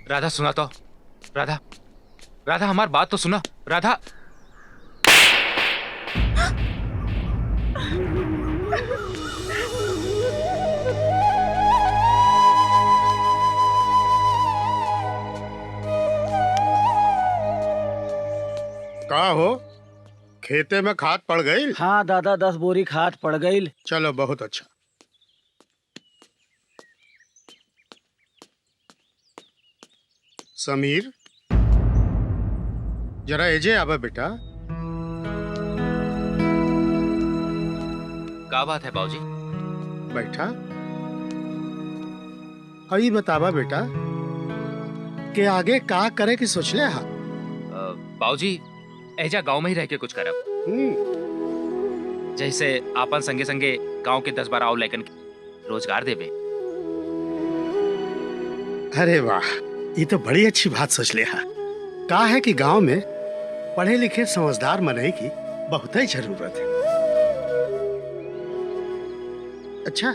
राधा सुना तो। राधा, राधा हमारी बात तो सुना। राधा। का हो, खेते में खाद पड़ गई? हाँ दादा, 10 बोरी खाद पड़ गई। चलो बहुत अच्छा। समीर, जरा एजे आवा बेटा। क्या बात है बाबूजी? बैठा। हई बतावा बेटा कि आगे का करे की सोच ले हा? बाबूजी ऐजा गांव में ही रह के कुछ करब। जैसे आपन संगे संगे गांव के 10-12 और लड़कन के रोजगार देबे। अरे वाह, ये तो बड़ी अच्छी बात सोच ले हा। का है कि गांव में पढ़े लिखे समझदार मनई की बहुत ही जरूरत है। अच्छा,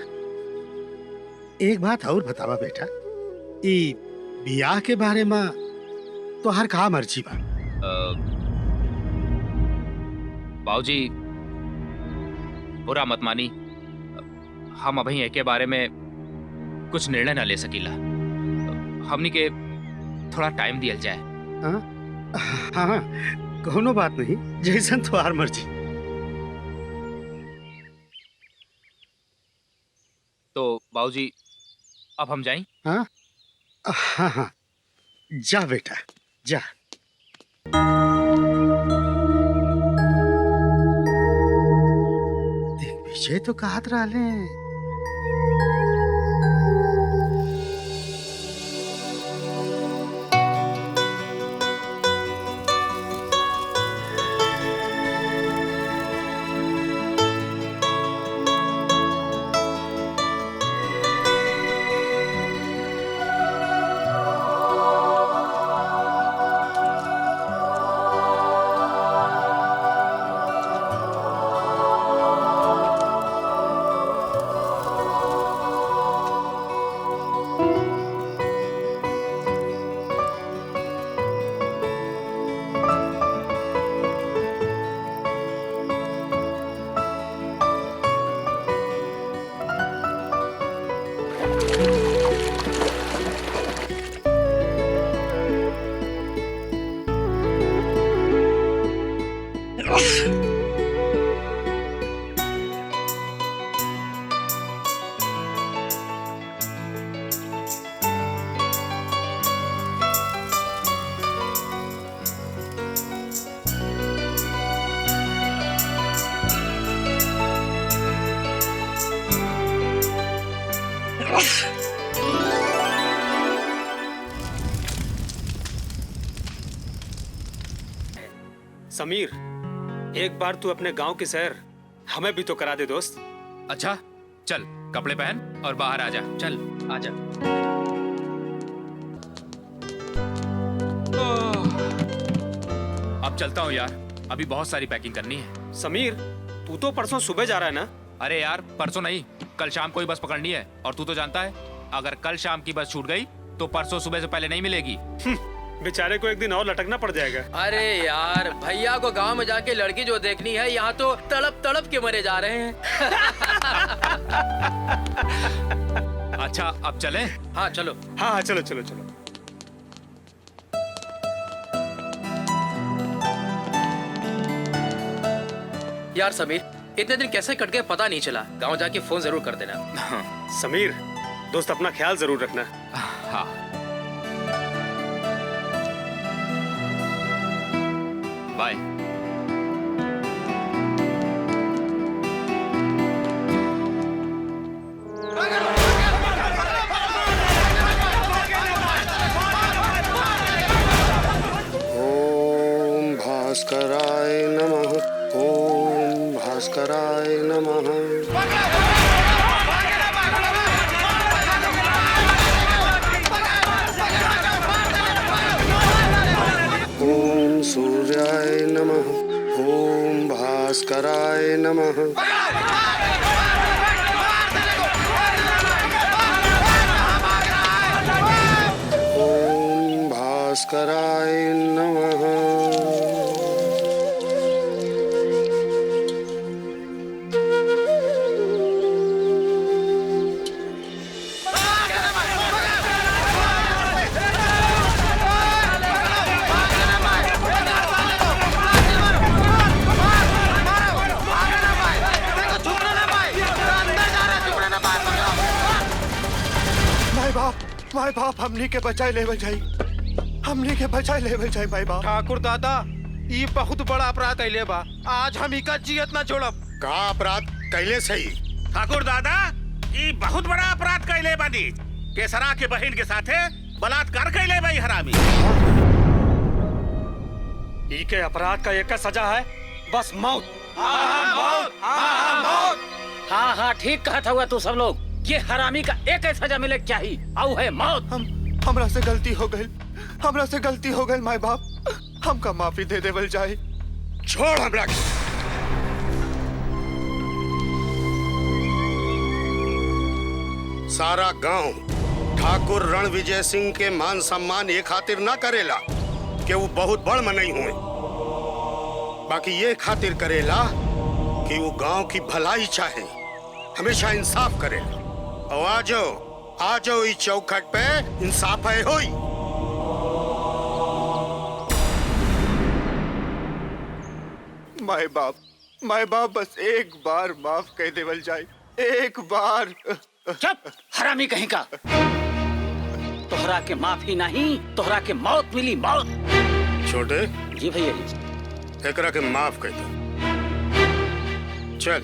एक बात और बतावा बेटा, ई बियाह के बारे में तो हर का मर्जी बा? बाबूजी बुरा मत मानी, हम अभी एक के बारे में कुछ निर्णय ना ले सकीला। हमनी के थोड़ा टाइम दिया जाए। हाँ हाँ, कोनो बात नहीं, जैसन तुम्हार मर्जी। तो बाबूजी अब हम जाएं? हाँ हाँ हाँ, जा बेटा जा। दिग्विजय तो कहत रहले। समीर, एक बार तू अपने गांव की सैर हमें भी तो करा दे दोस्त। अच्छा चल, कपड़े पहन और बाहर आ जा। चल आजा। अब चलता हूँ यार, अभी बहुत सारी पैकिंग करनी है। समीर, तू तो परसों सुबह जा रहा है ना? अरे यार परसों नहीं, कल शाम को ही बस पकड़नी है। और तू तो जानता है, अगर कल शाम की बस छूट गई तो परसों सुबह से पहले नहीं मिलेगी। बेचारे को एक दिन और लटकना पड़ जाएगा। अरे यार, भैया को गांव में जाके लड़की जो देखनी है, यहाँ तो तड़प तड़प के मरे जा रहे हैं। अच्छा अब चलें? हाँ चलो। हाँ हाँ चलो चलो चलो। यार समीर, इतने दिन कैसे कट गए पता नहीं चला। गांव जाके फोन जरूर कर देना। समीर दोस्त, अपना ख्याल जरूर रखना। हाँ। बाय। ओम भास्कराय नमः। ओम भास्कराय नमः। ओम सूर्याय नमः। ओम भास्कराय नमः। ओम भास्कराय नमः। माय बाप हमनी के बचाए लेवल जाई, हमनी के बचाए लेवल जाई माय बाप। ठाकुर दादा ये बहुत बड़ा अपराध कैले बा, आज हम इका जियत ना छोड़ब। का अपराध कैले सही? ठाकुर दादा ये बहुत बड़ा अपराध कैले बानी, केसरा के बहन के साथे बलात्कार कैले बाई हरामी। ई के अपराध का एक सजा है, बस मौत। हाँ हाँ ठीक कहा था तू सब लोग, ये हरामी का एक ही सजा मिले चाहिए, और है मौत। हमरा से गलती हो गई, हमरा से गलती हो गई माय बाप, हमका माफी दे देवल जाए। छोड़ हमरा के। सारा गांव ठाकुर रणविजय सिंह के मान सम्मान ये खातिर ना करेला कि वो बहुत बड़ मनई हुए, बाकी ये खातिर करेला कि वो गांव की भलाई चाहे, हमेशा इंसाफ करेला। और आ जाओ इस चौखट पे इंसाफ है होई। माय बाप बस एक बार माफ कह देवल जाए, एक बार। चुप हरामी कहीं का, तोहरा के माफी नहीं, तोहरा के मौत मिली, मौत। छोटे जी भैया जी। एकरा के माफ कर दो। चल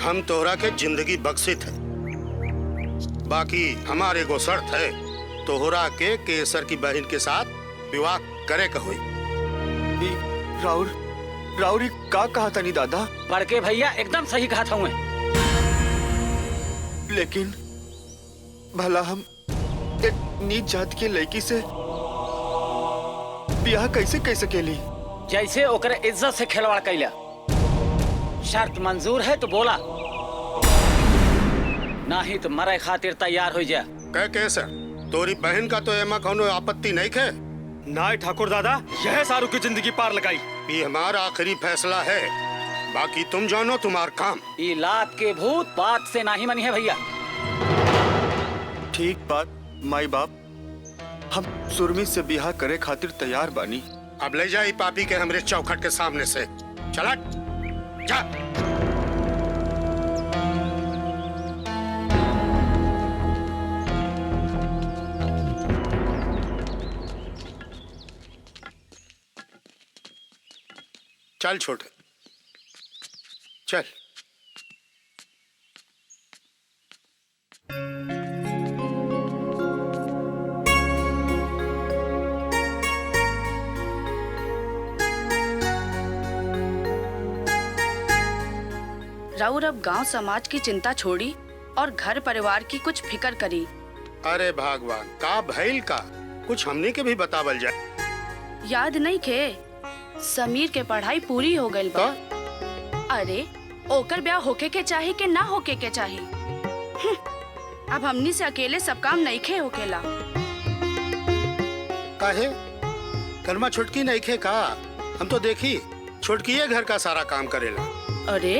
हम तोहरा के जिंदगी बख्शित है, बाकी हमारे को शर्त है, तोहरा के केसर की बहन के साथ विवाह करे का हुई। राउरी का कहा था नहीं दादा? बड़के भैया एकदम सही कहा था मैं। लेकिन भला हम एक नीच जात की लड़की से ब्याह कैसे कह सकेली? जैसे ओकरे इज्जत से खिलवाड़ कैला। शर्त मंजूर है तो बोला, नहीं तो मरे खातिर तैयार हो जा। कह केसर, तोरी बहन का तो एमा कोनो आपत्ति नहीं है? नहीं ठाकुर दादा, यह सारू की जिंदगी पार लगाई। ये हमारा आखिरी फैसला है, बाकी तुम जानो तुम्हार काम। ये लात के भूत बात से नहीं मनी है भैया। ठीक बात माई बाप, हम सुरमी से ब्याह करे खातिर तैयार बानी। अब ले जाई पापी के हमरे चौखट के सामने से। चला जा। चल छोटे चल। राउर अब गांव समाज की चिंता छोड़ी और घर परिवार की कुछ फिक्र करी। अरे भगवान, का भइल का कुछ हमने के भी बतावल जाए। याद नहीं खे, समीर के पढ़ाई पूरी हो गई बा। अरे ओकर ब्याह होके के चाही के ना होके के चाही। अब हमनी से अकेले सब काम नहीं खे होकेला। काहे कर्मा छुटकी नहीं खे का? हम तो देखी छुटकी घर का सारा काम करेला। अरे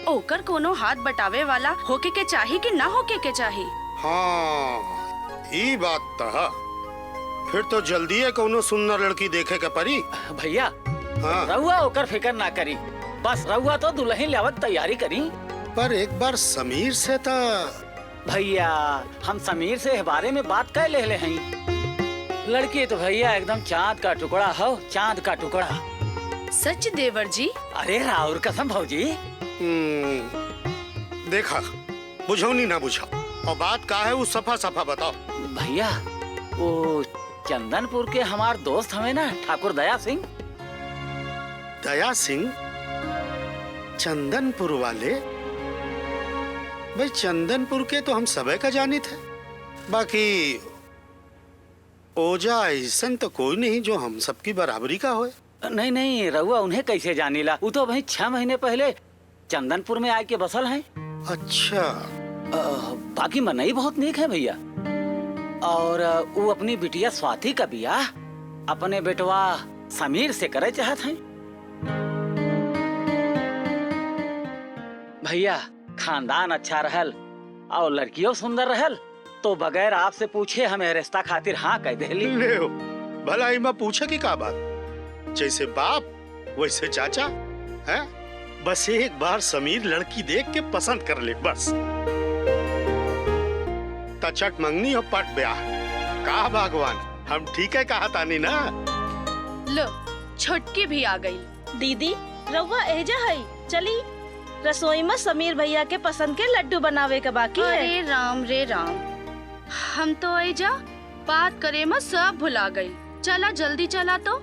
ओकर कोनो हाथ बटावे वाला होके के चाही कि ना होके के चाही? हाँ ये बात तो है। फिर तो जल्दी है कोनो सुंदर लड़की देखे के परी। भैया हाँ। रहुआ ओकर फिकर ना करी, बस रहुआ तो दुल्हन लावत तैयारी करी। पर एक बार समीर से तो भैया हम समीर से बारे में बात कर ले हैं। लड़की तो भैया एकदम चांद का टुकड़ा हो, चांद का टुकड़ा। सच देवर जी? अरे राउर कसम भौजी। देखा बुझौनी ना बुझा, और बात का है वो सफा सफा बताओ। भैया वो चंदनपुर के हमार दोस्त हमें ना, ठाकुर दया सिंह। दया सिंह? चंदनपुर वाले? भाई चंदनपुर के तो हम सबे का जानी थे, बाकी ओजा ऐसा तो कोई नहीं जो हम सबकी बराबरी का होए। नहीं नहीं रहुआ उन्हें कैसे जानीला? वो तो भाई 6 महीने पहले चंदनपुर में आके बसल हैं। अच्छा। बाकी मनई बहुत नेक है भैया। और वो अपनी बिटिया स्वाति का बियाह अपने बेटवा समीर से करे चाहत हैं। भैया खानदान अच्छा रहल और लड़कियों सुंदर रहल तो बगैर आपसे पूछे हमें रिश्ता खातिर हाँ कह देली। ले हो, भला इमा पूछे की का बात, जैसे बाप वैसे चाचा है। बस एक बार समीर लड़की देख के पसंद कर ले बस, तचट मंगनी और पट ब्याह। कहा भगवान, हम ठीक है कहा तानी ना। लो छुटकी भी आ गई। दीदी रउआ एजा है, चली रसोई में समीर भैया के पसंद के लड्डू बनावे के बाकी है। अरे राम रे राम, हम तो एजा बात करे में सब भुला गई। चला जल्दी चला तो।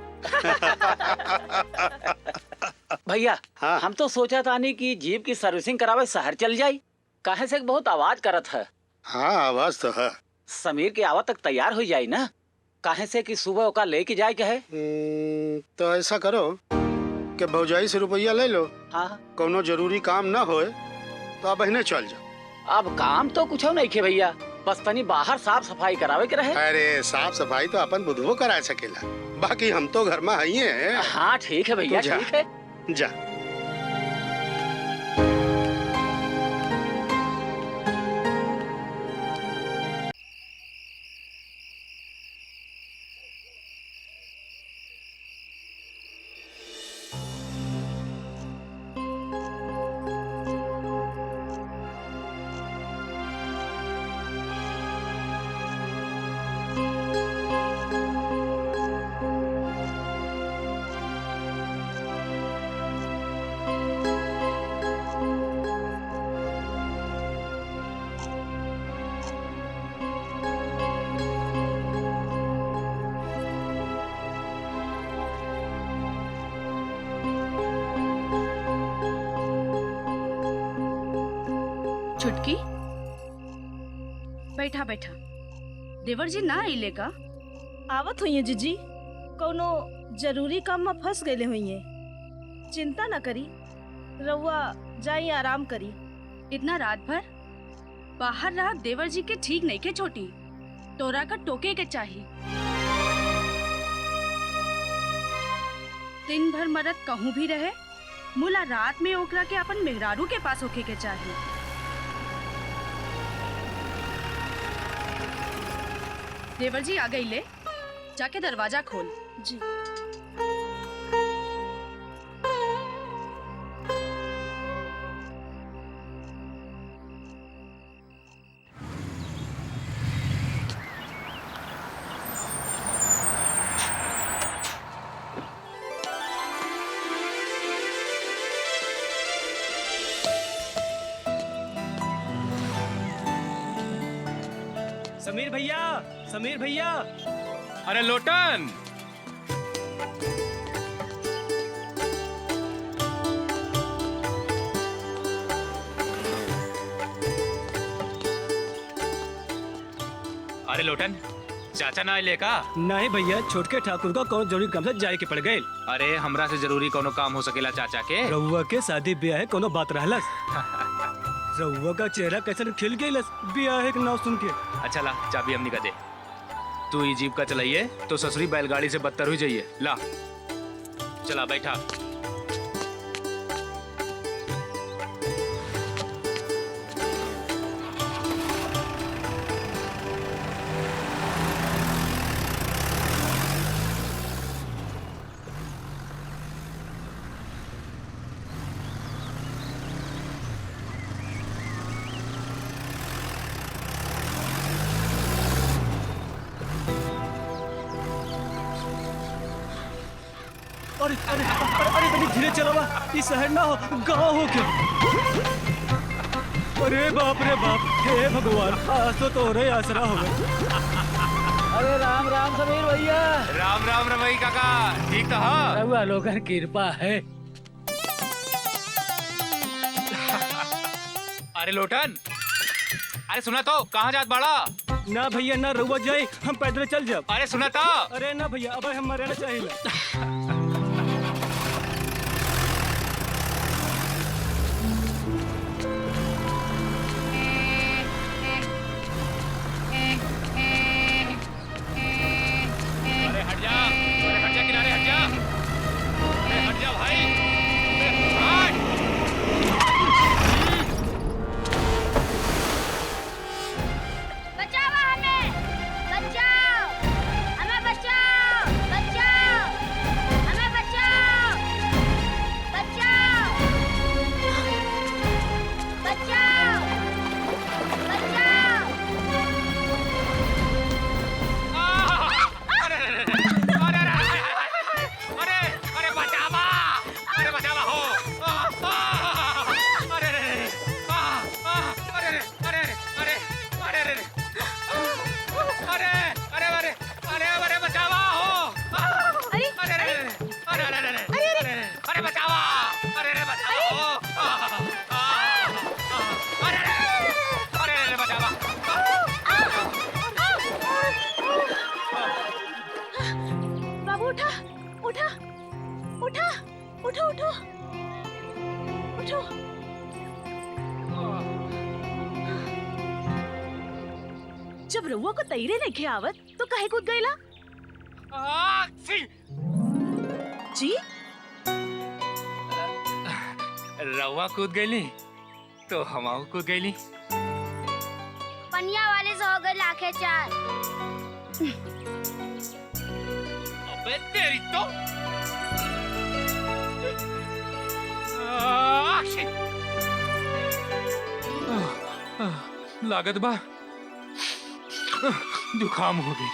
भैया हाँ। हम तो सोचा तानी कि जीप की सर्विसिंग करावे शहर चल जाई, काहे से बहुत आवाज करत है। हाँ आवाज तो है। समीर के आवा तक तैयार हो जाई ना, काहे से कि सुबह ओका लेके जाए के है। तो ऐसा करो कि भौजाई से रुपया ले लो। हाँ कोनो जरूरी काम ना होए तो अब बहने चल जाओ। अब काम तो कुछ नहीं खे भैया, बस तनी बाहर साफ सफाई करावे के रहे। अरे साफ सफाई तो अपन बुधवो करा सकेला, बाकी हम तो घर में ही हैं। हाँ ठीक है भैया, तू जा। ठीक है। जा। छुटकी बैठा बैठा, देवर जी ना आइले का? आवत हुई है जीजी, कोनो जरूरी काम में फंस गए हुई है। चिंता न करी, रउआ जाई आराम करी। इतना रात भर बाहर रहा देवर जी के ठीक नहीं के छोटी, तोरा का टोके के चाहिए। दिन भर मरद कहूँ भी रहे, मुला रात में ओकरा के अपन मेहरारू के पास होके के चाहिए। देवर जी आ गई ले, जाके दरवाजा खोल। जी। समीर भैया, समीर भैया। अरे लोटन, अरे लोटन, चाचा ना आइले का? नहीं भैया, छोटके ठाकुर का कौन जरूरी काम से जाए के पड़ गए। अरे हमरा से जरूरी कोनो काम हो सकेला चाचा के? रउआ के शादी ब्याह है, कोनो बात रहलस। रउआ का चेहरा कैसे खिल गई ब्याह है के नाम सुन के। अच्छा ला चाबी हमनी का दे। तू ये जीप का चलाइए तो ससुरी बैलगाड़ी से बदतर हुई जाइए। ला चला बैठा। अरे अरे अरे तनी धीरे चलावा, ये शहर ना हो, गाँव हो क्या? अरे बाप रे बाप, हे भगवान, आज तो तोरे आसरा हो गए। अरे राम राम समीर भैया। राम राम रवई काका, ठीक तो हाँ? रउआ लोगन कृपा है। अरे लोटन, अरे सुना तो, कहाँ जात बाड़ा? ना भैया ना, रउआ जाए, हम पैदल चल जाब। अरे सुना तो। अरे ना भैया, अब हम मरना चाहिए। उठो उठो। जब रउआ को तैरे नहीं खे आवत तो काहे कूद गईला? जी रवा कूद गईली तो हमाऊ कूद गईली। पनिया वाले से हो गए लाखे चार। अबे तेरी तो लागत बा जुकाम हो गई।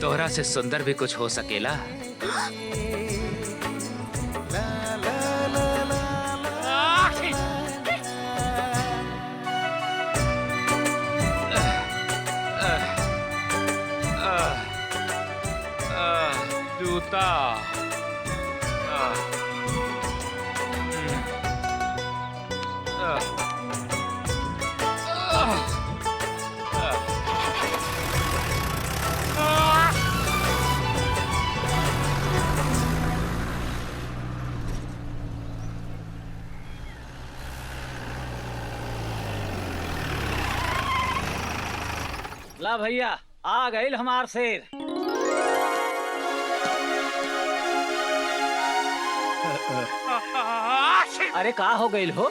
तोहरा से सुंदर भी कुछ हो सकेला। जूता ला भैया आ गई हमार शेर। अरे का हो गई हो?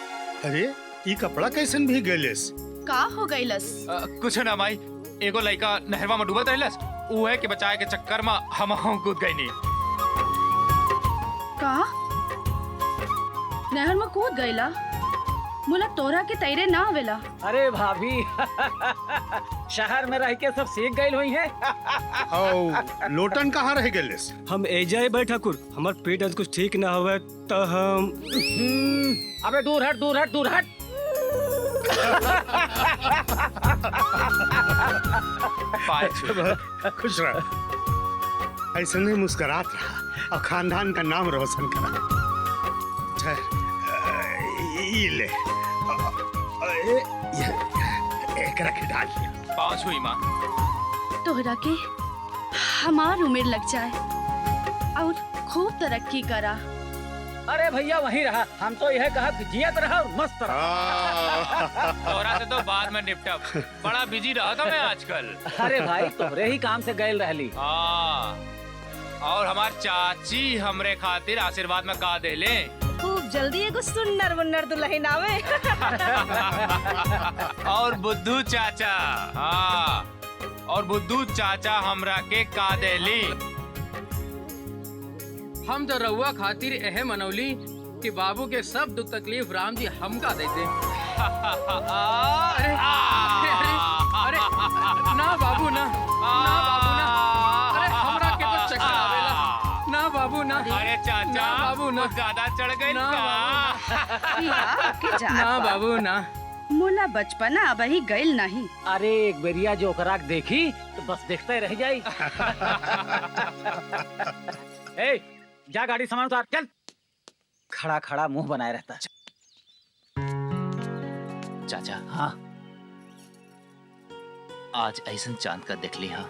अरे ये कपड़ा कैसन भी गैलेस? का हो गईलस? कुछ ना माई, एगो लड़का नहरवा में डूबत रहलस, उहे के बचाए के चक्कर में हम कूद गई नी। का नहर में कूद गईला? मुला तोरा के तैरे ना आवेला। अरे भाभी शहर में रह के सब सीख गई हुई है। लोटन कहाँ रह गैलेस? हम एजाए भाई ठाकुर, हमार पेट आज कुछ ठीक ना हुआ तो हम अबे दूर हट दूर हट दूर हट। खुश रह, ऐसे नहीं मुस्कुरात रहा और खानदान का नाम रोशन करा। ये ले, एक रख डाल। पाँच हुई माँ। तोहरा के हमार उम्र लग जाए और खूब तरक्की करा। अरे भैया वहीं रहा, हम तो यह कहा कि जियत रहा और मस्त रहा। तोरा से तो बाद में निपटब, बड़ा बिजी रहा था मैं आजकल। अरे भाई तोहरे ही काम से गैल रहली। और हमार चाची हमरे खातिर आशीर्वाद में का दे ले। खूब जल्दी एगो सुन्नर मुन्नर दुल्हन आवे। और बुद्धू चाचा, हाँ, और बुद्धू चाचा हमरा के का देली। हम तो रउआ खातिर एहे मनौली कि बाबू के सब दुख तकलीफ राम जी हमका देते। अरे, अरे, ना बाबू ना, ना बाबू ना, अरे हमरा के तो चक्कर आवेला। ना बाबू ना, अरे चाचा ना बाबू ना, ज्यादा चढ़ गई ना का? ना बाबू ना। मुला बचपना अब ही गइल नहीं। अरे एक बेरिया जो कराक देखी तो बस देखते रह जाई। ए, जा गाड़ी सामान उतार चल। खड़ा खड़ा मुंह बनाए रहता। चाचा हाँ आज ऐसन चांद का देख ली हा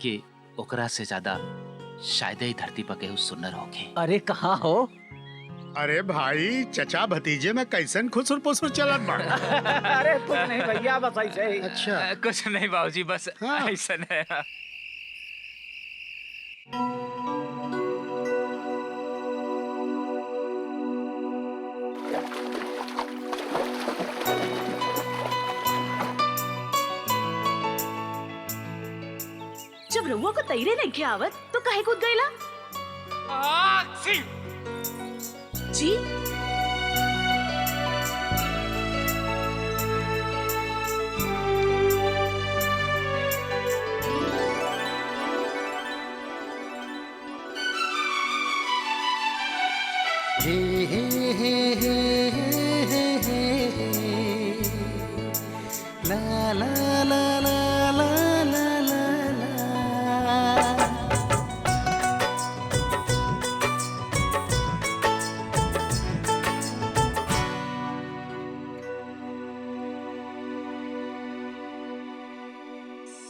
कि ओकरा से ज्यादा शायद ही धरती पर केहू सुंदर होके। अरे कहाँ हो? अरे भाई चचा भतीजे में कैसन खुसुर पुसुर चलत बा। अरे कुछ नहीं भैया बस ऐसे ही। अच्छा कुछ नहीं बाबूजी, बस ऐसन है। जब रउआ को तैरे नहीं खे आवत तो काहे कूद गईला? जी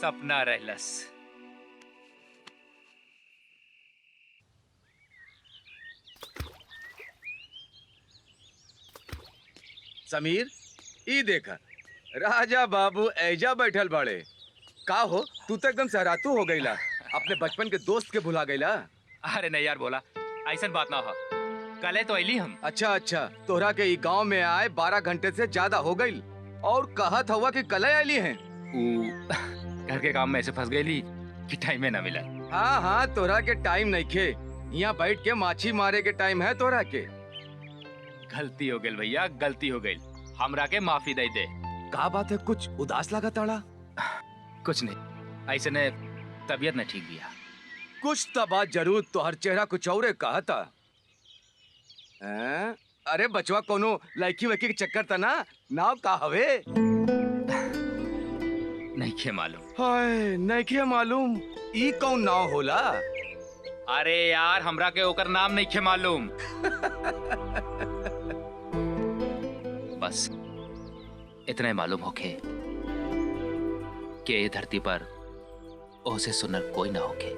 सपना रहलस। समीर, ई देखा राजा बाबू ऐजा बैठल बाड़े। का हो, तू तो एकदम सहरातू हो गईला, अपने बचपन के दोस्त के भुला गईला। अरे नहीं यार भोला, ऐसा बात ना हो। कल तो अली हम। अच्छा, तोहरा के ई गांव में आए 12 घंटे से ज्यादा हो गई और कहत हुआ कि कल अली हैं। घर के काम में ऐसे फंस गई कि टाइम में ना मिला। हाँ, तोहरा के टाइम नहीं खे, यहाँ बैठ के माछी मारे के टाइम है तोहरा के। गलती हो गई भैया, गलती हो गई, हमरा के माफी दे दे। का बात है, कुछ उदास लगा ताड़ा? कुछ नहीं, ऐसे ने तबीयत न ठीक गया। कुछ तो बात जरूर, तो हर चेहरा कुछ और कहता। अरे बचवा कोनो लड़की वड़की के चक्कर था ना? नाव का हवे? नहीं के मालूम। हाय, नहीं के मालूम? ई कौन नाव होला? अरे यार, हमरा के ओकर नाम नहीं के मालूम। बस इतना ही मालूम होके कि ये धरती पर ओसे सुनर कोई ना होके,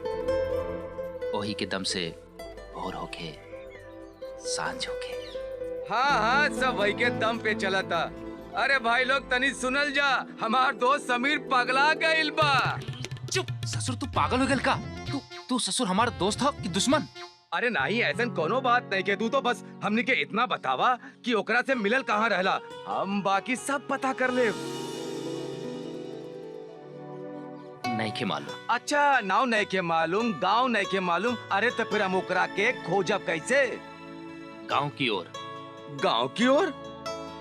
ओही के दम से भोर होके सांझ होके। हाँ, सब वही के दम पे चला था। अरे भाई लोग तनी सुनल जा, हमार दोस्त समीर पगला गइल बा। चुप ससुर, तू पागल हो गल का? तू ससुर हमारा दोस्त हो कि दुश्मन? अरे नहीं, ऐसा कोनो बात नहीं के। तू तो बस हमने के इतना बतावा कि ओकरा से मिलल कहाँ रहला, हम बाकी सब पता कर ले। नहीं के मालूम। अच्छा, नाव नहीं के मालूम, गांव नहीं के मालूम। अरे तो फिर हम ओकरा के खोजब कैसे? गांव की ओर। गांव की ओर?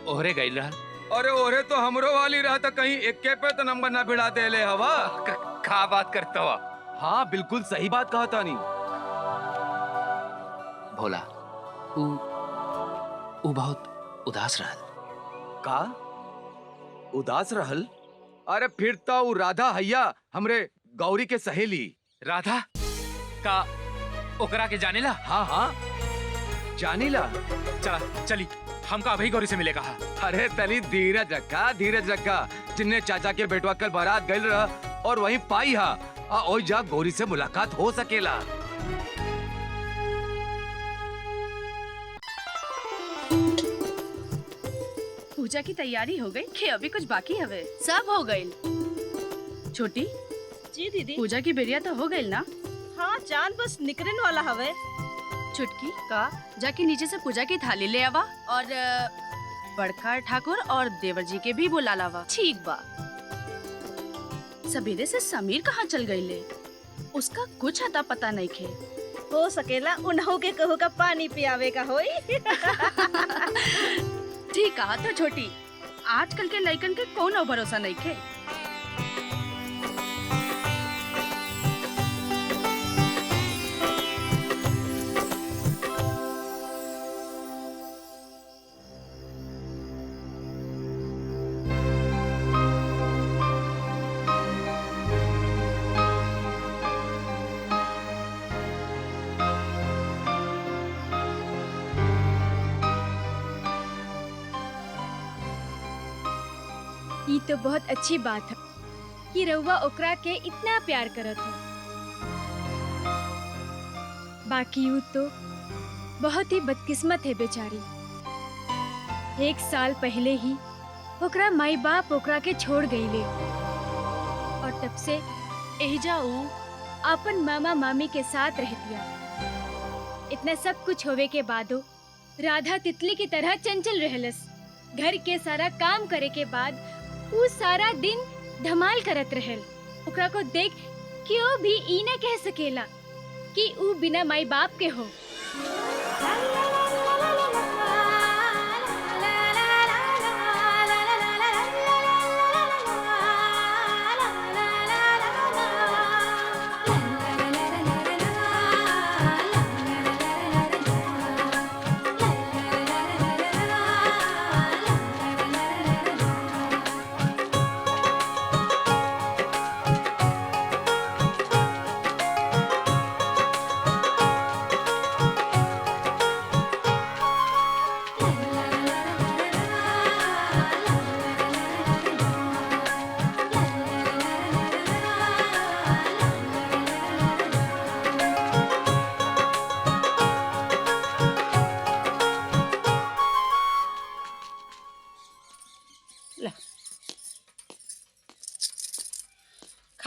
ओहरे गई रहा। अरे ओहरे तो हमरो वाली रहा था, कहीं इक्के पे तो नंबर ना भिड़ा दे ले हवा। का बात करता हुआ? हाँ, बिल्कुल सही बात कहा तानी। भोला, उ बहुत उदास रहल। का उदास रहल? अरे फिर तो उ राधा हैया, हमरे गौरी के सहेली। राधा का ओकरा के जानेला? हाँ, जानीला। चली, हमका अभी गौरी से मिले कहा। अरे तली धीरज रखा। जिन्ने चाचा के बेटवा कल बारात गइल रहा और वहीं पाई हा, ओई जा गौरी से मुलाकात हो सकेला। पूजा की तैयारी हो गई कि अभी कुछ बाकी हवे? सब हो गई। छोटी जी दीदी। पूजा की बेरिया तो हो गई ना? हाँ, चांद बस निकलने वाला हवे। चुटकी का जाके नीचे से पूजा की थाली ले आवा और बड़का ठाकुर और देवर जी के भी बुला लावा। ठीक बा। सवेरे से समीर कहाँ चल गई ले? उसका कुछ अता पता नहीं खे। हो सकेला उन्हों के कहू का पानी पियावे का होई। ठीक कहा तो छोटी, आजकल के लइकन के कोनो भरोसा नहीं खे। ये तो बहुत अच्छी बात है कि रउआ ओकरा के इतना प्यार करत हो। बाकी यू तो बहुत ही बदकिस्मत है बेचारी। 1 साल पहले ही ओकरा माई बाप ओकरा के छोड़ गईले और तब से एहजा ऊ अपन मामा मामी के साथ रहतिया। इतना सब कुछ होवे के बादो राधा तितली की तरह चंचल रहलस। घर के सारा काम करे के बाद वो सारा दिन धमाल करत रहल। ओकरा को देख कि वो भी ई न कह सकेला कि वो बिना माई बाप के हो।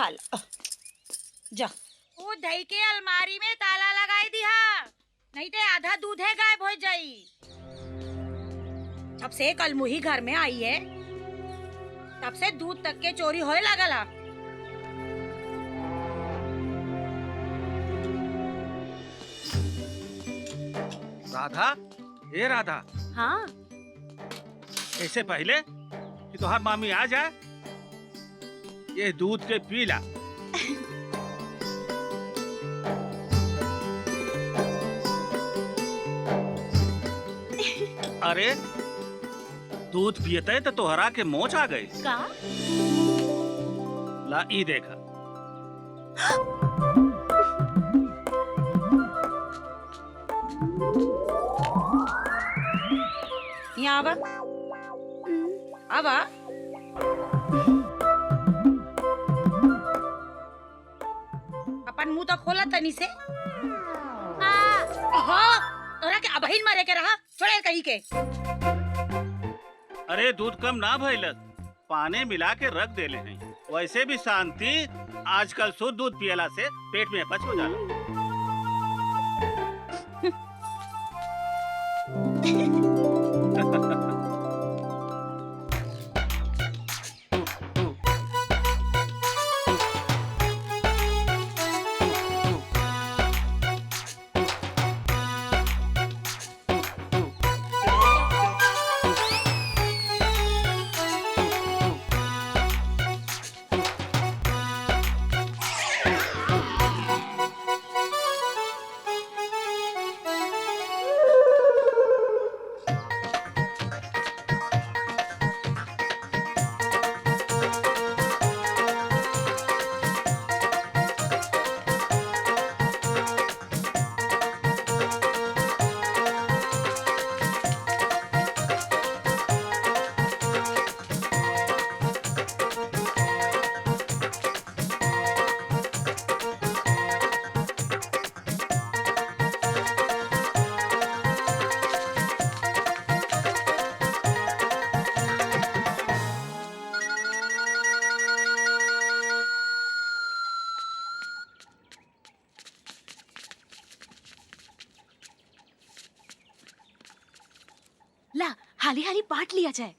खा ला जा। वो दही के अलमारी में ताला लगाई दिया, नहीं तो आधा दूध है गायब हो जाई। जब से कल मुही घर में आई है तब से दूध तक के चोरी होए लागला। राधा, ए राधा। हाँ। इससे पहले कि तुहार मामी आ जाए, ये दूध के पीला। अरे दूध पियते तो तोहरा के मोच आ गई का? ला ई देखा। यहाँ आवा आवा। अपन मुंह तो खोला तनी से। तोरा के अबहिन मारे के रहा, छोड़े कहीं के। अरे दूध कम ना भइलस, पानी मिला के रख देले हैं। वैसे भी शांति आजकल शुद्ध दूध पियला से पेट में अपच हो जाला। ला हाली हाली बांट लिया जाए।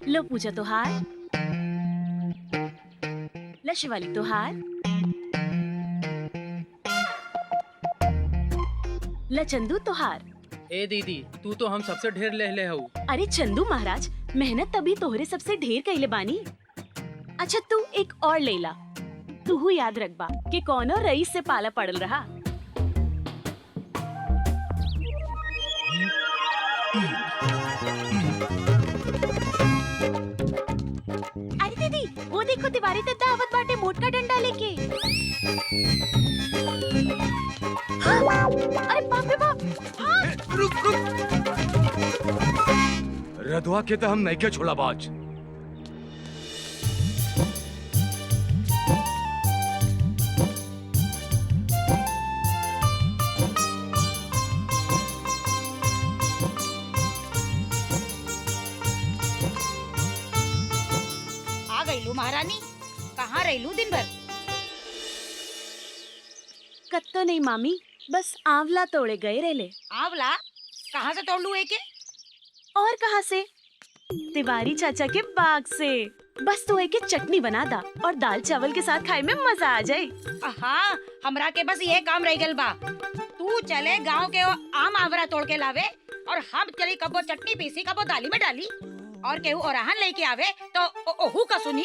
लो पूजा तोहार, ला शिवाली तोहार, ला चंदू तोहार। ए दीदी, तू तो हम सबसे ढेर ले हो। अरे चंदू महाराज, मेहनत तभी तोहरे सबसे ढेर कइले बानी। अच्छा तू एक और ले ला। तू याद रखबा कि कौनो रईस से पाला पड़ल रहा। अरे दीदी, वो देखो तिवारी ते दावत बाटे मोटका डंडा लेके। हाँ, अरे बाप रे बाप। हाँ। रुक रुक। रधवा के तो हम नहीं के छोड़ा बाज। महारानी, कहाँ रहलू दिन भर? कत्तो नहीं मामी, बस आंवला तोड़े गए रहले। आंवला? कहाँ से तोड़ लू एके? और कहाँ से? तिवारी चाचा के बाग से। बस तू एके चटनी बना दा और दाल चावल के साथ खाए में मजा आ जाए। हाँ, हमरा के बस ये काम रह गल बा। तू चले गांव के आम आंवला तोड़ के लावे और हम चली कबो चटनी पीसी कबो दाली में डाली और केहू ओराहन लेके आवे तो ओहू का सुनी।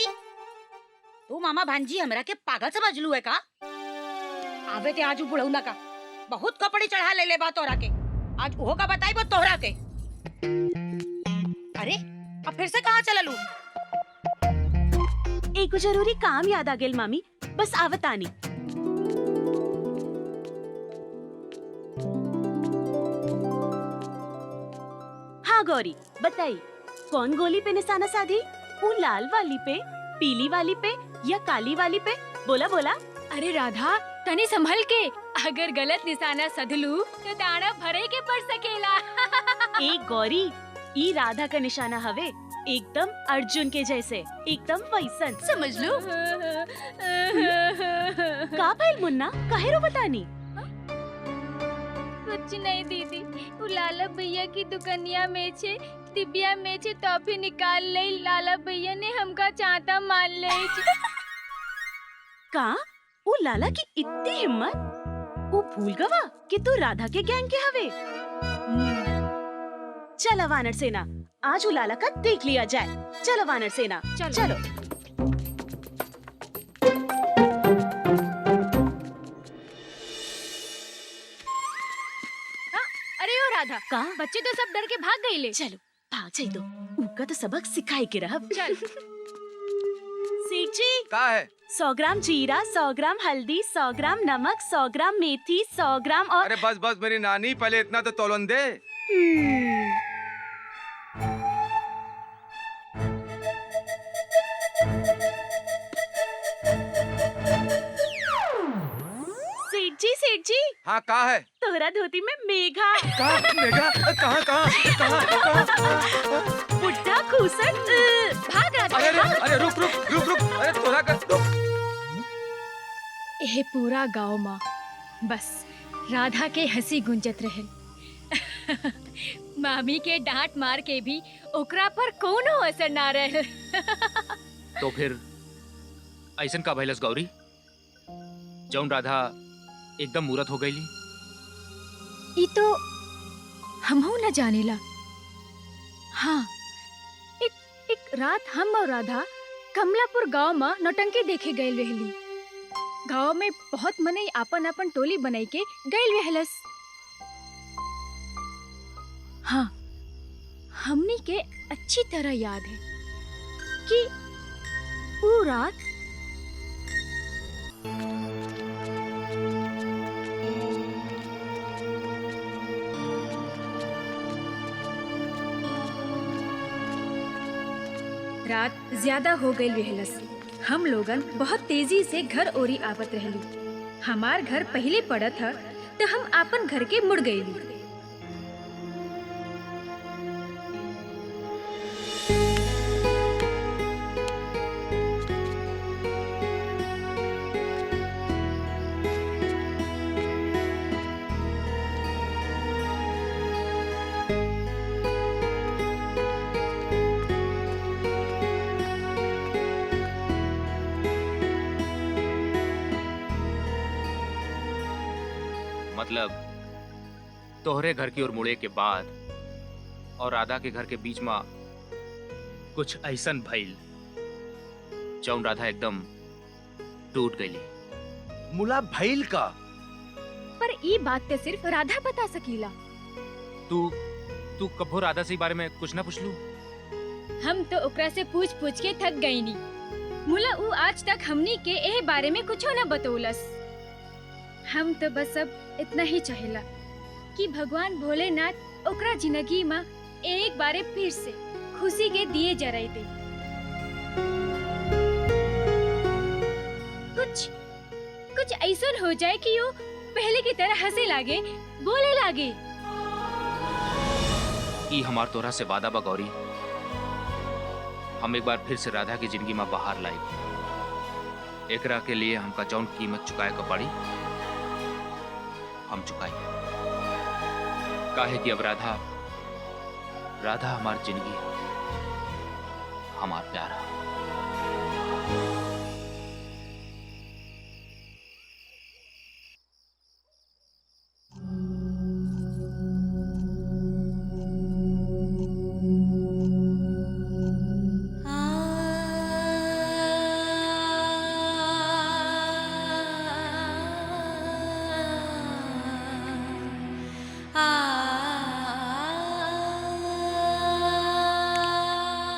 तू मामा भांजी हमरा के पागल समझ लू है का? आवे ते आज बुढ़ौला का बहुत कपड़े चढ़ा ले बा तोरा के। आज ओहो का बताई बो तोहरा के। अरे अब फिर से कहाँ चललू? एक जरूरी काम याद आ गेल मामी, बस आवतानी। हाँ गौरी बताई, कौन गोली पे निशाना साधी? वो लाल वाली पे, पीली वाली पे या काली वाली पे? बोला बोला। अरे राधा, तनी संभल के, अगर गलत निशाना सधलू तो दाना भरे के पड़ सकेला। एक गौरी, ई राधा का निशाना हवे, एकदम अर्जुन के जैसे, एकदम वैसन, समझ लो। का भइल मुन्ना, काहे रो बतानी? कुछ नहीं दीदी, वो लाला भैया की दुकनिया में छे, डिबिया में छे टॉफी निकाल ले, लाला भैया ने हमका चांटा मार ले। का? वो लाला की इतनी हिम्मत? वो भूल गवा कि तू राधा के गैंग के हवे। चलो वानर सेना, आज वो लाला का देख लिया जाए। चलो वानर सेना, चलो। अरे ओ राधा, का? बच्चे तो सब डर के भाग गए ले। चलो भाग जाई दो, उनका तो सबक सिखाई के रहा। चल। सेठ जी, का है? 100 ग्राम जीरा, 100 ग्राम हल्दी, 100 ग्राम नमक, 100 ग्राम मेथी, 100 ग्राम और अरे बस मेरी नानी, पहले इतना तो तोलन दे। सेठ जी। हाँ, का है? तोहरा धोती में मेघा। मेघा? कहाँ? बुड्ढा खूसट, भाग राधा। अरे रुक, अरे तोरा कर। ये पूरा गांव माँ बस राधा के हंसी गुंजत रहे। मामी के डांट मार के भी ओकरा पर कोनो असर ना रहे। तो फिर ऐसन का भइलस गौरी, जौन राधा एकदम मूरत हो गईली? ई तो हमहू न जानेला। हाँ, एक रात हम और राधा कमलापुर गांव में नौटंकी देखे गए रहली। गांव में बहुत मनई अपन टोली बनाई के गए रहलस। हाँ, हमनी के अच्छी तरह याद है कि वो रात ज्यादा हो गई रहलस। हम लोगन बहुत तेजी से घर ओरी आवत रहली। हमार घर पहले पड़त था तो हम अपन घर के मुड़ गईली। मतलब तोहरे घर की ओर मुड़े के बाद और राधा के घर के बीच में कुछ ऐसन भइल जौन राधा एकदम टूट गई। मुला भइल का? पर ई बात ते सिर्फ राधा बता सकीला। तू कभो राधा से बारे में कुछ ना पूछलू? हम तो ओकरा से पूछ के थक गई नी। मुला ऊ आज तक हमनी के एह बारे में कुछो न बतौलस। हम तो बस अब इतना ही चाहेला कि भगवान भोलेनाथ ओकरा जिंदगी में एक बारे फिर से खुशी के दिए जराई दे। कुछ ऐसा हो जाए कि वो पहले की तरह हंसे लागे, बोले लागे। ई हमार तोरा से वादा बा गौरी, हम एक बार फिर से राधा की जिंदगी में बाहर लाई। एकरा के लिए हमका जौन कीमत चुकाए का पड़ी हम चुकाई। काहे कि अब राधा हमार जिंदगी, हमार प्यारा।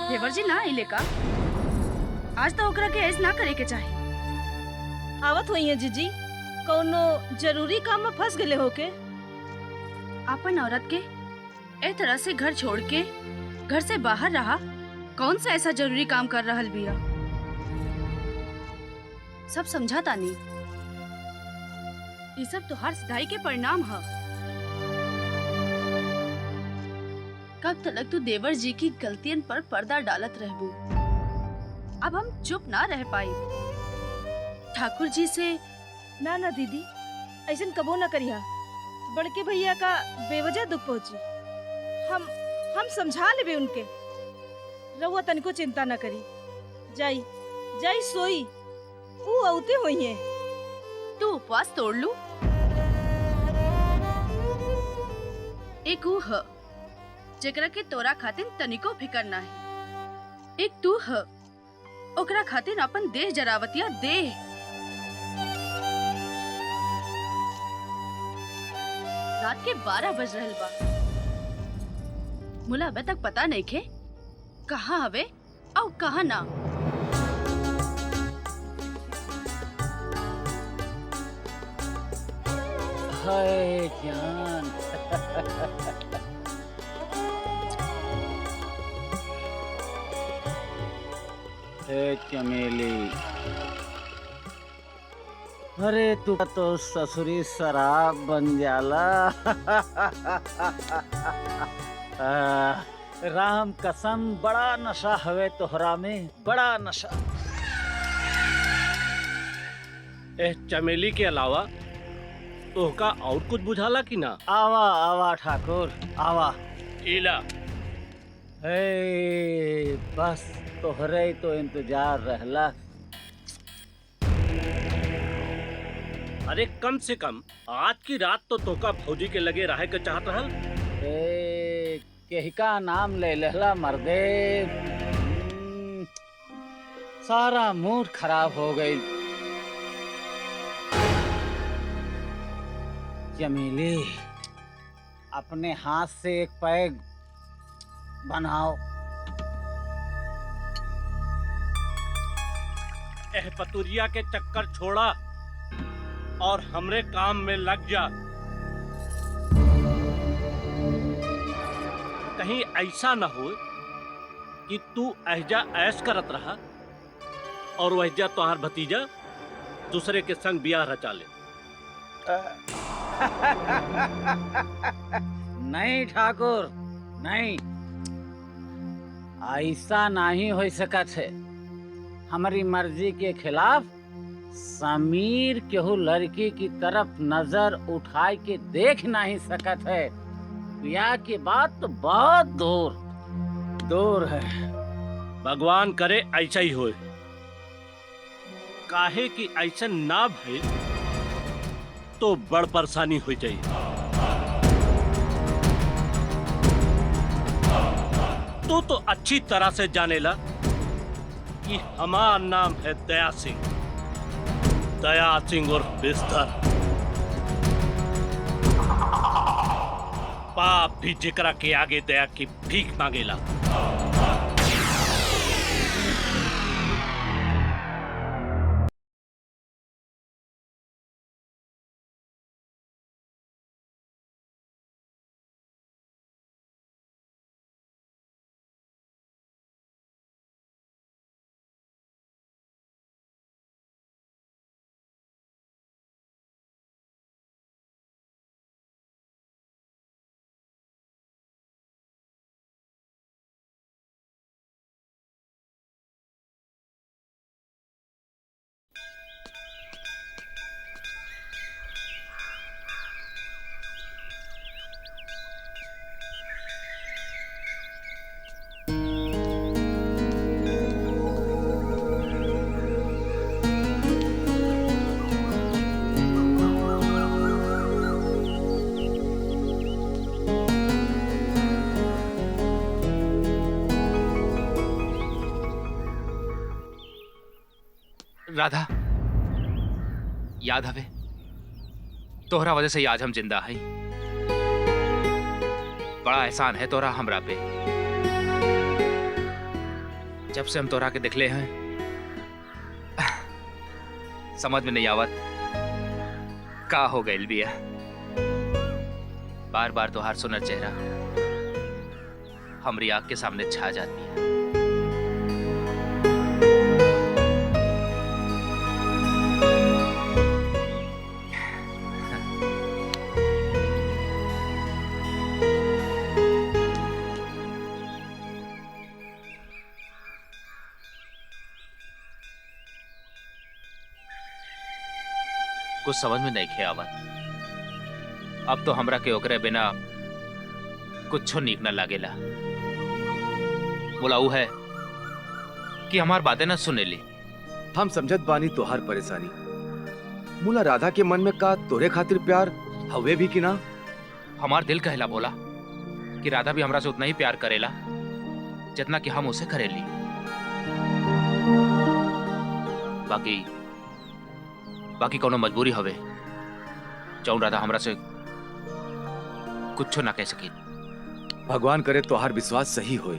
देवर जी ना आइले का? आज तो ओकरा के ऐस ना करे के चाही। आवत हुई है जीजी, कोनो जरूरी काम में फंस गए होके? अपन औरत के ए तरह से घर छोड़ के घर से बाहर रहा, कौन सा ऐसा जरूरी काम कर रहल बिया? सब समझा तानी। ये सब तोहार सिधाई के परिणाम है। तलक तू देवर जी की गलतियन पर पर्दा डालत रहबू। अब हम चुप ना रह पाई। ठाकुर जी से ना ना दीदी, ऐसा कबो ना करिया। बड़के भैया का बेवजह दुख पहुंची। हम समझा लेबे उनके। रहुआ तनिको चिंता न करी। जाई जाई सोई, ऊ औते होई है। तू उपवास तोड़ लू। एक ऊ ह जेकरा के तोरा खातिर तनिको फिकर ना है। एक तू ह ओकरा खातिर अपन देह जरावतिया देह। रात के 12 बज रहल बा। मुला अबे तक पता नहीं खे कहाँ हवे और कहाँ ना। हाय जान। हे चमेली, अरे तू तो ससुरी शराब बन जाला। राम कसम बड़ा नशा हवे तोहरा में, बड़ा नशा। चमेली के अलावा तोहका और कुछ बुझाला कि ना? आवा आवा ठाकुर आवा। इला हे बस तोहरे तो इंतजार रहला। अरे कम से कम आज की रात तो तोका फौजी के लगे रहे के चाहत रहल। केहिका नाम ले लेला मर्दे। सारा मूड खराब हो गई। चमेली, अपने हाथ से एक पैग बनाओ। पतुरिया के चक्कर छोड़ा और हमरे काम में लग जा। कहीं ऐसा न हो कि तू ऐजा ऐश करत रहा और वहजा तुम्हार भतीजा दूसरे के संग बियाह रचा ले। नहीं ठाकुर नहीं, ऐसा नहीं हो सकत है। हमारी मर्जी के खिलाफ समीर केहू लड़की की तरफ नजर उठाए के देख नहीं सकत है। ब्याह की बात तो बहुत दूर है। भगवान करे ऐसा ही होए। काहे कि ऐसा ना भइल तो बड़ परेशानी हो जाए। तो अच्छी तरह से जानेला कि हमारा नाम है दया सिंह और बिस्तर। पाप भी जिकरा के आगे दया की भीख मांगेला। राधा, याद हवे तोहरा वजह से आज हम जिंदा हैं। बड़ा एहसान है तोरा हमरा पे। जब से हम तोरा के दिखले हैं समझ में नहीं आवत का हो गइल बिया। बार बार तोहार सुनर चेहरा हमरी आँख के सामने छा जाती है। कुछ समझ में नहीं खे आवत। अब तो हमरा के ओकरे बिना कुछ नीक न लागेला। बोला ऊ है कि हमार बातें न सुनेली। हम समझत बानी तोहार परेशानी। मुला राधा के मन में का तोरे खातिर प्यार हवे भी कि ना? हमार दिल कहला बोला कि राधा भी हमरा से उतना ही प्यार करेला जितना कि हम उसे करेली। बाकी कोनो मजबूरी हवे जौन राधा हमरा से कुछ ना कह सकी। भगवान करे तोहार विश्वास सही होए।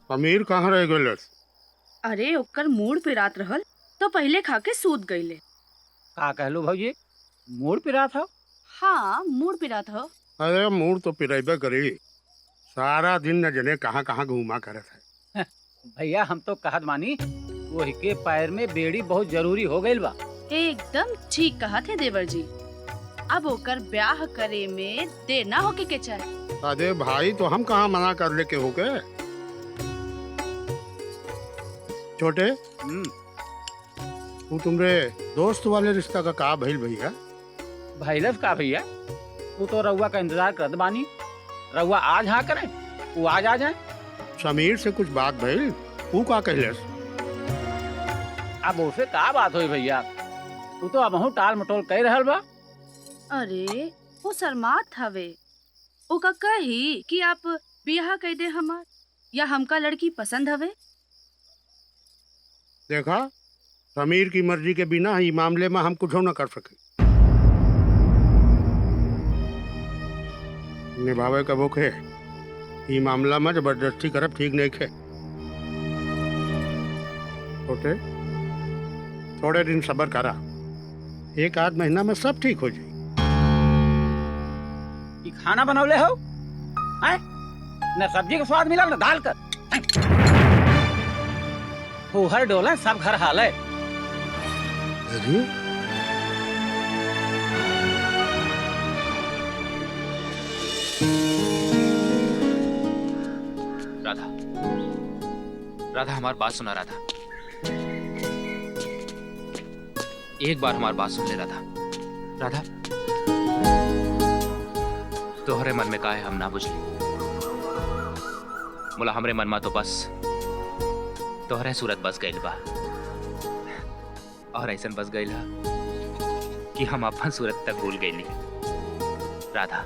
समीर कहाँ रह गए? अरे ओकर मूड पे रात रहल तो पहले खा के सूत गईले। का कहलू भौजी? मूड पिरा था? हाँ मूड पे रात हो। अरे मूड तो पिरेबे करी। सारा दिन न जने कहाँ कहाँ घूमा करत है। भैया हम तो कहत मानी वही के पैर में बेड़ी बहुत जरूरी हो गई बा। एकदम ठीक कहा थे देवर जी। अब ओकर ब्याह करे में देर ना होके के चाहे। अरे भाई तो हम कहाँ मना कर ले के हो गए? छोटे तू तुमरे दोस्त वाले रिश्ता का भइल भैया? भैलस का भैया? तू तो रउआ का इंतजार करत बानी। रउआ आज हाँ करें वो आज आ जाए। समीर से कुछ बात भइल? तू का कहलस? अब उसे का बात हुई भैया? तू तो अब टाल मटोल कह रहल बा। अरे वो शर्मात हवे। ओका कही कि आप बियाह कह दे हमार या हमका लड़की पसंद हवे। देखा समीर की मर्जी के बिना ही मामले में हम कुछ न कर सके। निभावे कबो के ई मामला में जबरदस्ती करब ठीक नहीं खे। छोटे थोड़े दिन सब्र करा। एक आध महीना में सब ठीक हो जाए। खाना बनौले हो? न सब्जी का स्वाद मिला न दाल का। फूहर डोला सब घर हाल है। अरे राधा राधा हमार बात सुना। राधा एक बार हमार बात सुन ले राधा। राधा तोहरे मन में का है हम ना बुझली। मुला हमरे मन में तो बस तोहरे सूरत बस गईल बा और ऐसन बस गईल कि हम अपन सूरत तक भूल गईली। राधा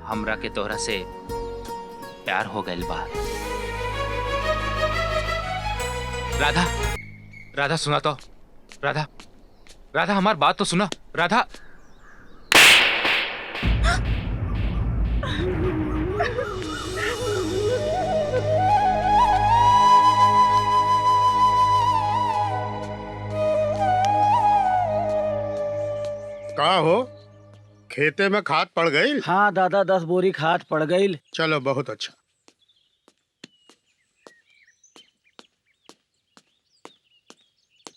हमरा के तोहरा से प्यार हो गईल बा। राधा राधा सुना तो। राधा राधा हमार बात तो सुना। राधा का हो खेते में खाद पड़ गई? हाँ दादा 10 बोरी खाद पड़ गई। चलो बहुत अच्छा।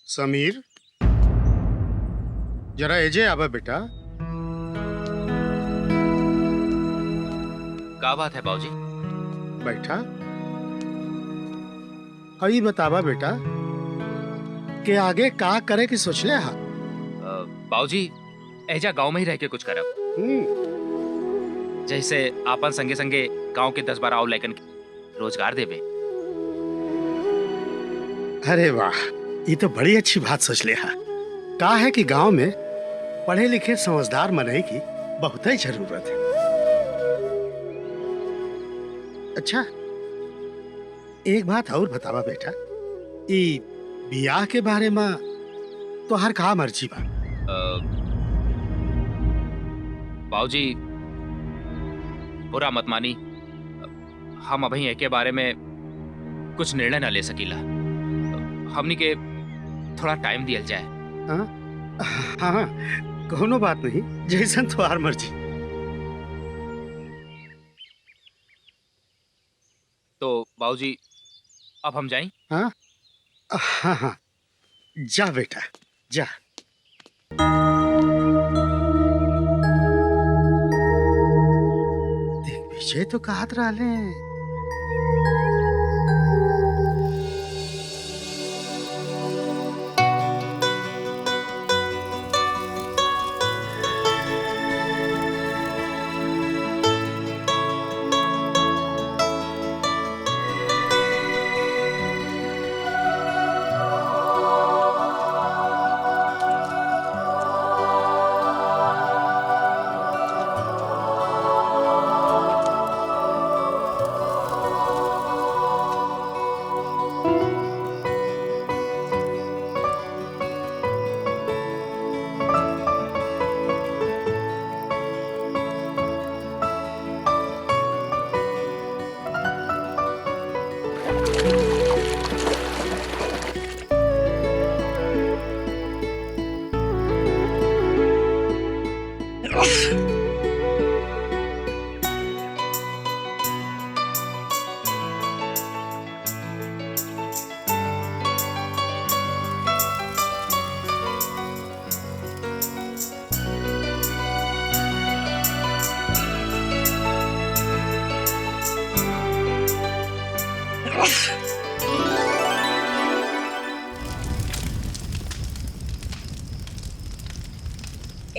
समीर जरा एजे आवा बेटा। का बात है बाबूजी? बैठा। अभी बतावा बेटा के आगे का करे की सोच ले? हा बाबूजी ऐजा गांव में ही रह के कुछ करब। जैसे आपन संगे संगे गांव के 10-12 और लड़कन के रोजगार देवे। अरे वाह ये तो बड़ी अच्छी बात सोच ले। हा का है कि गांव में पढ़े लिखे समझदार मनई की बहुत ही जरूरत है। अच्छा एक बात और बतावा बेटा, ई बियाह के बारे में तो हर का मर्जी बा? बाबूजी बुरा मत मानी, हम अभी एक के बारे में कुछ निर्णय ना ले सकीला। हमनी के थोड़ा टाइम दिया जाए। हाँ हाँ कोनो बात नहीं, जैसन तुम्हार मर्जी। तो बाबूजी अब हम जाएं? हाँ हाँ हाँ जा बेटा जा। दिग्विजय तो कहत रहले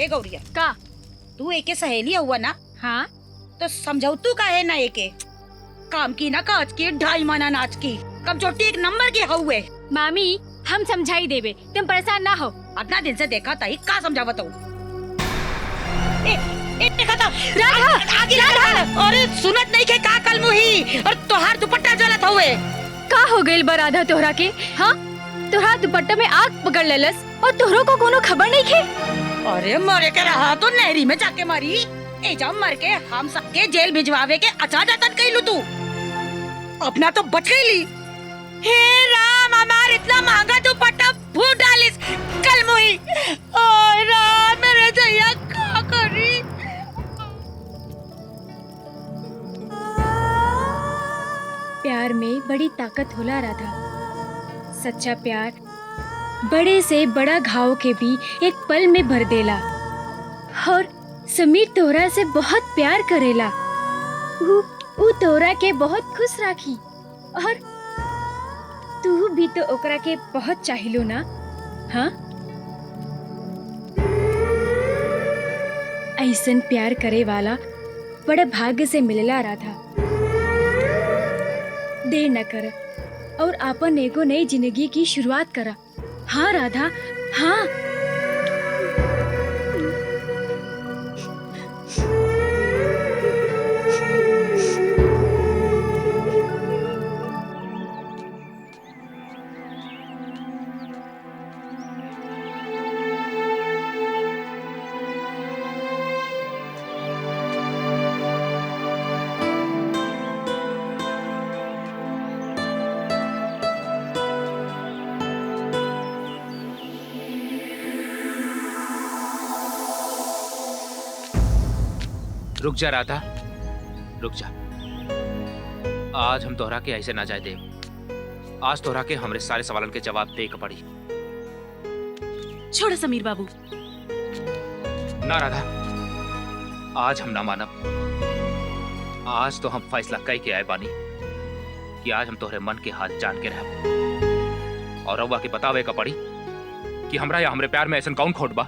ए गौरिया का तू एके सहेली हुआ ना? हाँ। तो समझाऊ तू का है ना एके काम की ना काज की ढाई माना नाच की कमचोटी एक नंबर की हुए। मामी हम समझाई देवे, तुम परेशान ना हो। अपना दिन से देखा था का समझावत हूँ। अरे सुनत नहीं के का कल मुही और तोहार दुपट्टा जलत हुए। का हो गइल बा राधा तोहरा के? हाँ तोहरा दुपट्टा में आग पकड़ लेलस और तोहरो को कोनो खबर नहीं खे? अरे मरे के रहा तो नहरी में जाके मरी। एजा मर के हम सबके जेल भिजवावे के अच्छा जतन कइलू तू। अपना तो बच गईली। हे राम हमार इतना महंगा दुपट्टा फूट डालिस कल मुही। ओए राम मेरे जैया का करी। प्यार में बड़ी ताकत होला राधा। सच्चा प्यार बड़े से बड़ा घाव के भी एक पल में भर देला। और समीर तोरा से बहुत प्यार करेला। ऊ तोरा के बहुत खुश राखी और तू भी तो ओकरा के बहुत चाहिलो ना? हाँ ऐसन प्यार करे वाला बड़ा भाग्य से मिलेला राधा। देर न कर और अपन एगो नई जिंदगी की शुरुआत करा। हाँ राधा हाँ। रुक जा राधा, रुक जा। आज हम तोहरा के ऐसे ना जाए दे। आज तोहरा के हमरे सारे सवालन के जवाब दे के पड़ी। छोड़ समीर बाबू। ना राधा, आज हम ना मानब। आज तो हम फैसला कई के आए बानी कि आज हम तोहरे मन के हाल जान के रहब। और रउआ के बतावे का पड़ी कि हमरा या हमरे प्यार में ऐसा कौन खोट बा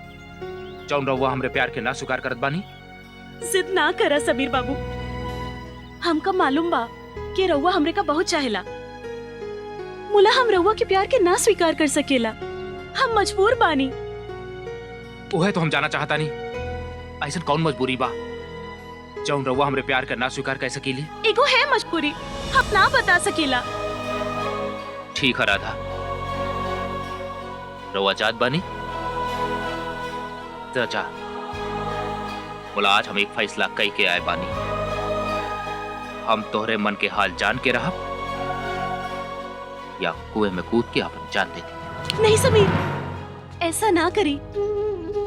जौन रउआ हमरे प्यार के ना स्वीकार करत बानी। जिद ना करा समीर बाबू। हमका मालूम बा कि रउआ हमरे का बहुत चाहेला। मुला हम रउआ के प्यार के ना स्वीकार कर सकेला। हम मजबूर बानी। उहे तो हम जाना चाहता नहीं, ऐसा कौन मजबूरी बा जौन रउआ हमरे प्यार के ना स्वीकार कर सकीली। एगो है मजबूरी, हम ना बता सकेला। ठीक है राधा, रउआ जात बानी तो जा। बोला आज हम एक फैसला कई के आए बानी। हम तोहरे मन के हाल जान के रहब या कुएं में कूद के अपन जान दे दी। नहीं समीर, ऐसा ना करी।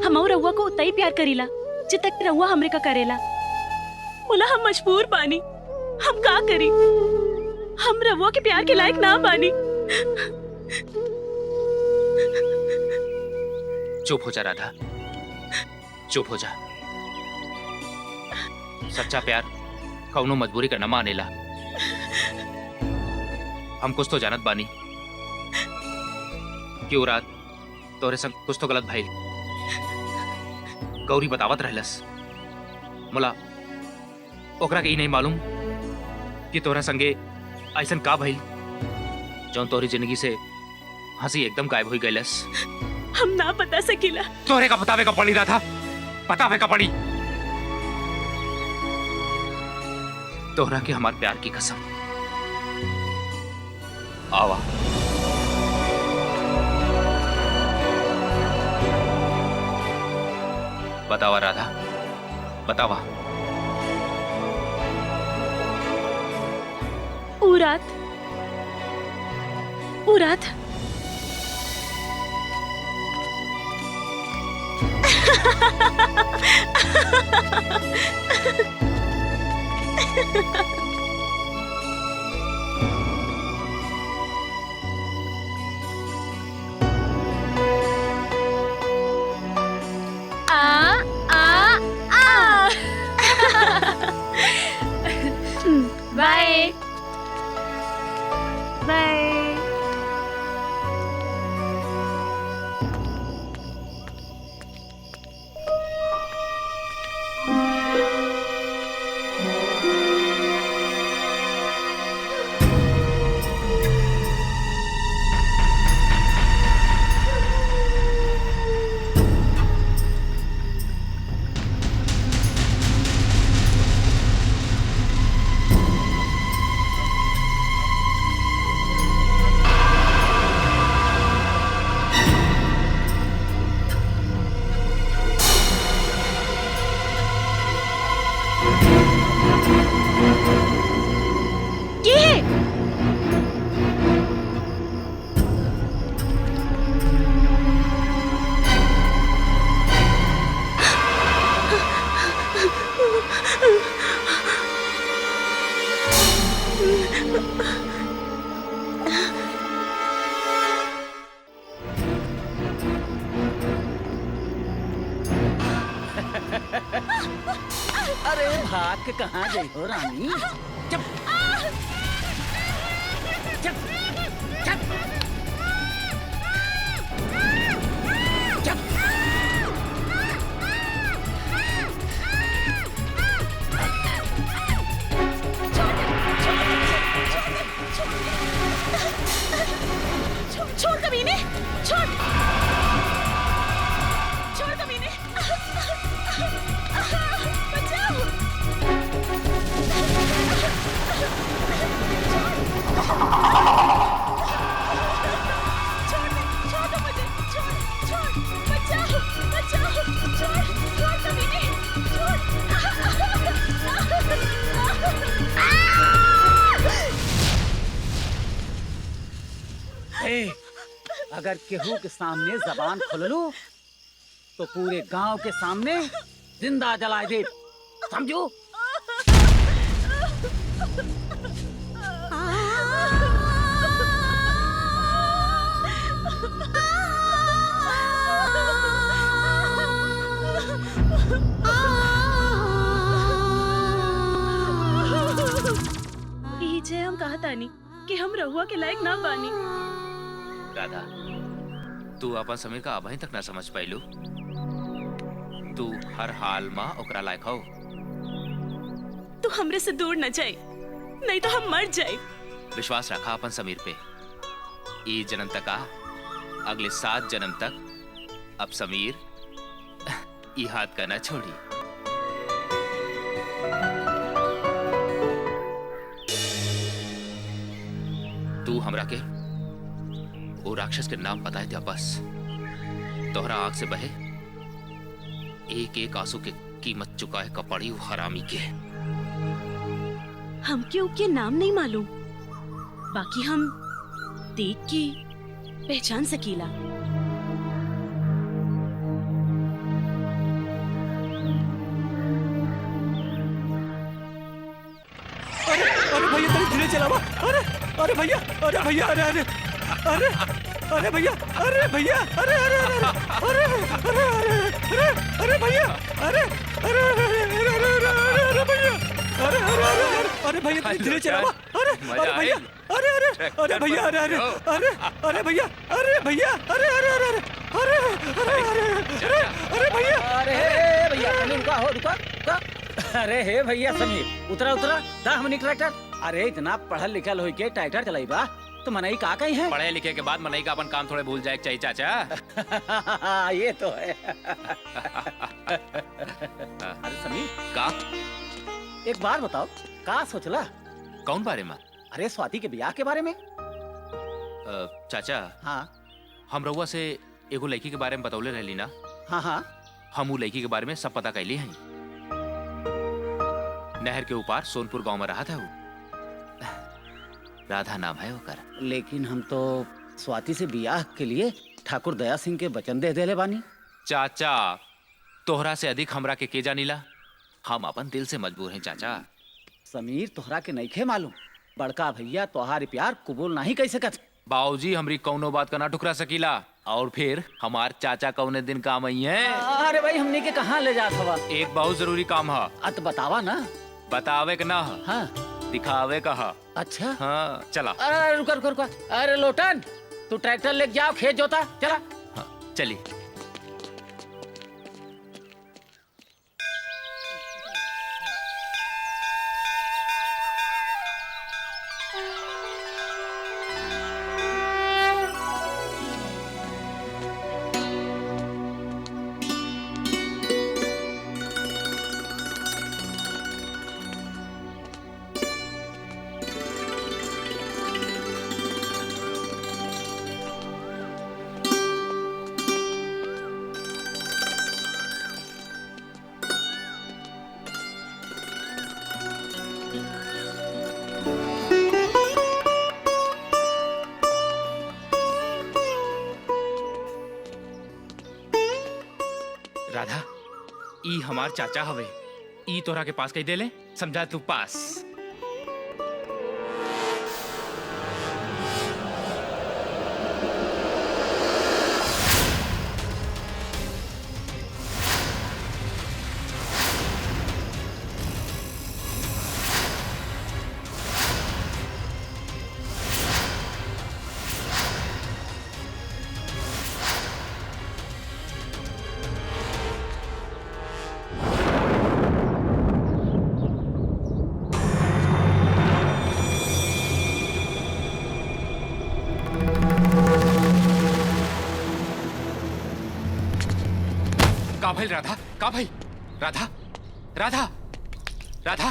हम और रउआ को उतना ही प्यार करीला जित तक रउआ हमरे का करेला। बोला हम मजबूर बानी। हम का करी? हम रउआ के प्यार के लायक ना बानी। चुप हो जा राधा, चुप हो जा। सच्चा प्यार कौनो मजबूरी का न मानेला। हम कुछ तो जानत बानी कि रात तोरे संग कुछ तो गलत भइल। गौरी बतावत रहलस। मुला ओकरा के ई नहीं मालूम कि तोरा संगे ऐसन का भइल जौन तोरी जिंदगी से हंसी एकदम गायब हो गइलस। हम ना बता सकीला। तोरे का बतावे का पड़ी राधा, बतावे का पड़ी। तोहरा के हमार प्यार की कसम। आवा बतावा राधा, बतावा। ऊ रात बाय बाय। अरे भाग के कहाँ गई हो रानी? चुप चुप चुप चुप। छोड़ कमीने, छोड़ छोड़ कमीने, बचाओ। छोड़ दो मुझे, छोड़, बचाओ, छोड़ कमीने, छोड़। अगर केहू के सामने जबान खोललू तो पूरे गांव के सामने जिंदा जलाए दे, समझो? ई जे हम कहा तानी कि हम रहुआ के लायक ना बानी। राधा, तू अपन समीर का अभी तक ना समझ पाइलू। तू हर हाल में ओकरा लायक हो। तू हमरे से दूर न जाए, नहीं तो हम मर जाए। विश्वास रखा अपन समीर पे। ई जन्म तक आ, अगले 7 जन्म तक अब समीर ई हाथ का ना छोड़ी। तू हमरा के वो राक्षस के नाम बताए थे बस। तोहरा आंख से बहे एक एक आंसू के कीमत चुकाए कपड़ी वो हरामी के। हमके उनके नाम नहीं मालूम, बाकी हम देख के पहचान सकीला। अरे भैया तेरी धीरे चलावा। अरे भैया, अरे भैया, अरे अरे अरे अरे भैया, अरे भैया, अरे अरे अरे अरे अरे अरे भैया, अरे अरे अरे भैया, अरे अरे भैया धीरे चलावा। अरे भैया, अरे अरे भैया, अरे अरे भैया, अरे भैया, अरे भैया, अरे भैया समीर रुका हो, रुका। अरे हे भैया समीर, उतरा दा हमनी ट्रैक्टर। अरे इतना पढ़ल लिखल हो के ट्रैक्टर चलाई बा तो मनई का कहीं है? पढ़े लिखे के बाद मनई का अपन काम थोड़े भूल जाए चाहिए चाचा। ये तो है। अरे समीर का एक बार बताओ, का सोचला? कौन बारे में? अरे स्वाति के ब्याह के बारे में। चाचा, हाँ हम रउआ से एगो लड़की के बारे में बतौले रहली ना। हाँ हम वो लड़की के बारे में सब पता कैली हैं। नहर के ऊपर सोनपुर गांव में रहा था वो। राधा नाम है ओकर। लेकिन हम तो स्वाति से ब्याह के लिए ठाकुर दया सिंह के वचन दे देले बानी। चाचा, तोहरा से अधिक हमरा के जानीला। हम अपन दिल से मजबूर हैं चाचा। समीर तोहरा के नइखे मालूम, बड़का भैया तोहार प्यार कबूल नहीं कह सकत। बाबूजी हमरी कौनो बात का ना ठुकरा सकीला। और फिर हमार चाचा कौने दिन काम आई है? अरे भाई हमने के कहाँ ले जात हवा? एक बहुत जरूरी काम है। अत बतावा ना। बतावे का ना, हाँ दिखावे का। अच्छा हाँ चला। अरे रुका। अरे लोटन, तू ट्रैक्टर लेके जाओ, खेत जोता। चला। हाँ चलिए। राधा, ई हमार चाचा हवे। ई तोरा के पास कही दे ले, समझा तू पास। का भाई राधा, का भाई राधा, राधा, राधा,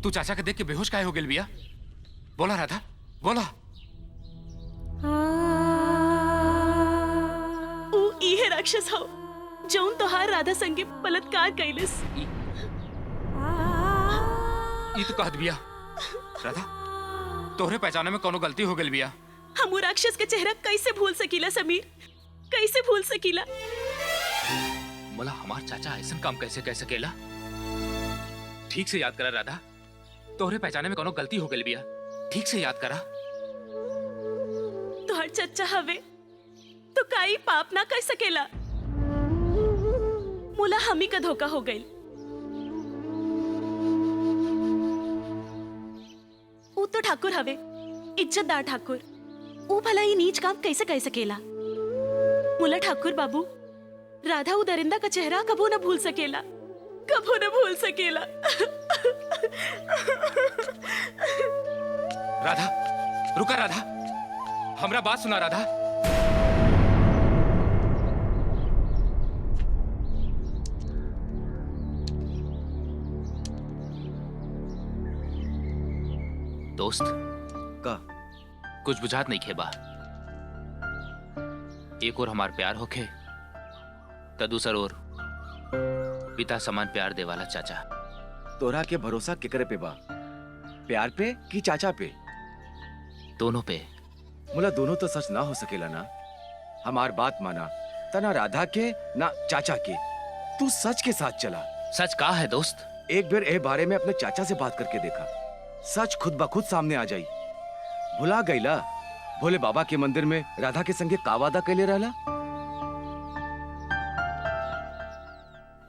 तू चाचा के देख के बेहोश काहे हो गेल बिया? बोला राधा, बोला। ऊ इहे राक्षस हो जौन तोहार राधा संगे बलात्कार कैलस। ई तो कहत बिया राधा, तोहरे पहचाने में कोनो गलती हो गेल बिया। हम ऊ राक्षस के चेहरा कैसे भूल सकीला समीर, कैसे भूल सकीला? बोला हमार चाचा ऐसा काम कैसे कह सकेला? ठीक से याद करा राधा, तोहरे पहचाने में कोनो गलती हो गई बिया। ठीक से याद करा। तोहर चच्चा हवे तो काई पाप ना कर सकेला। मुला हमी का धोखा हो गई। ऊ तो ठाकुर हवे, इज्जतदार ठाकुर। ऊ भला ही नीच काम कैसे कर सकेला? मुला ठाकुर बाबू, राधा ऊ दरिंदा का चेहरा कबो न भूल सकेला, कबो न भूल सकेला। राधा, रुका राधा, हमरा बात सुना राधा। दोस्त का कुछ बुझात नहीं खेबा। एक और हमार प्यार होखे त दूसर और पिता समान प्यार दे वाला चाचा। तोरा के भरोसा केकरे पे बा? प्यार पे कि चाचा पे? दोनों पे। मुला दोनों तो सच ना हो सकेला ना। हमार बात माना, तना राधा के ना चाचा के। तू सच के साथ चला। सच का है दोस्त? एक बार ए बारे में अपने चाचा से बात करके देखा, सच खुद ब खुद सामने आ जाई। भुला गईला भोले बाबा के मंदिर में राधा के संगे का वादा कैले रहला?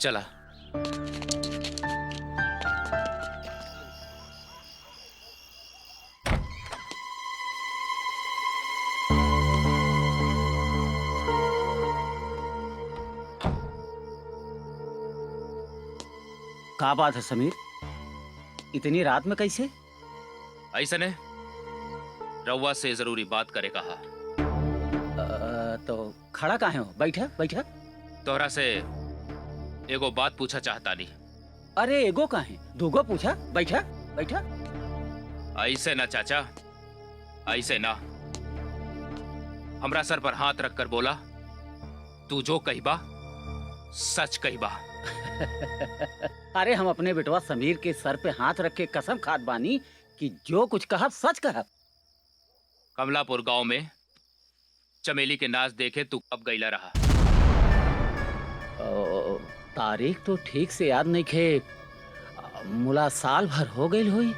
चला। का बात है समीर, इतनी रात में कैसे? ऐसा ने रउआ से जरूरी बात करे कहा। तो खड़ा काहे हो? बैठा बैठा। तोहरा से एगो बात पूछा चाहता नहीं। अरे एगो काहे, दूगो पूछा। बैठा बैठा। ऐसे ना चाचा, ऐसे ना। हमरा सर पर हाथ रखकर बोला, तू जो कहिबा सच कहिबा। अरे हम अपने बेटवा समीर के सर पे हाथ रख के कसम खात बानी कि जो कुछ कहा सच कहा। कमलापुर गांव में चमेली के नाच देखे तू कब गईला रहा? तारीख तो ठीक से याद नहीं खे, मुला साल भर हो गई हुई।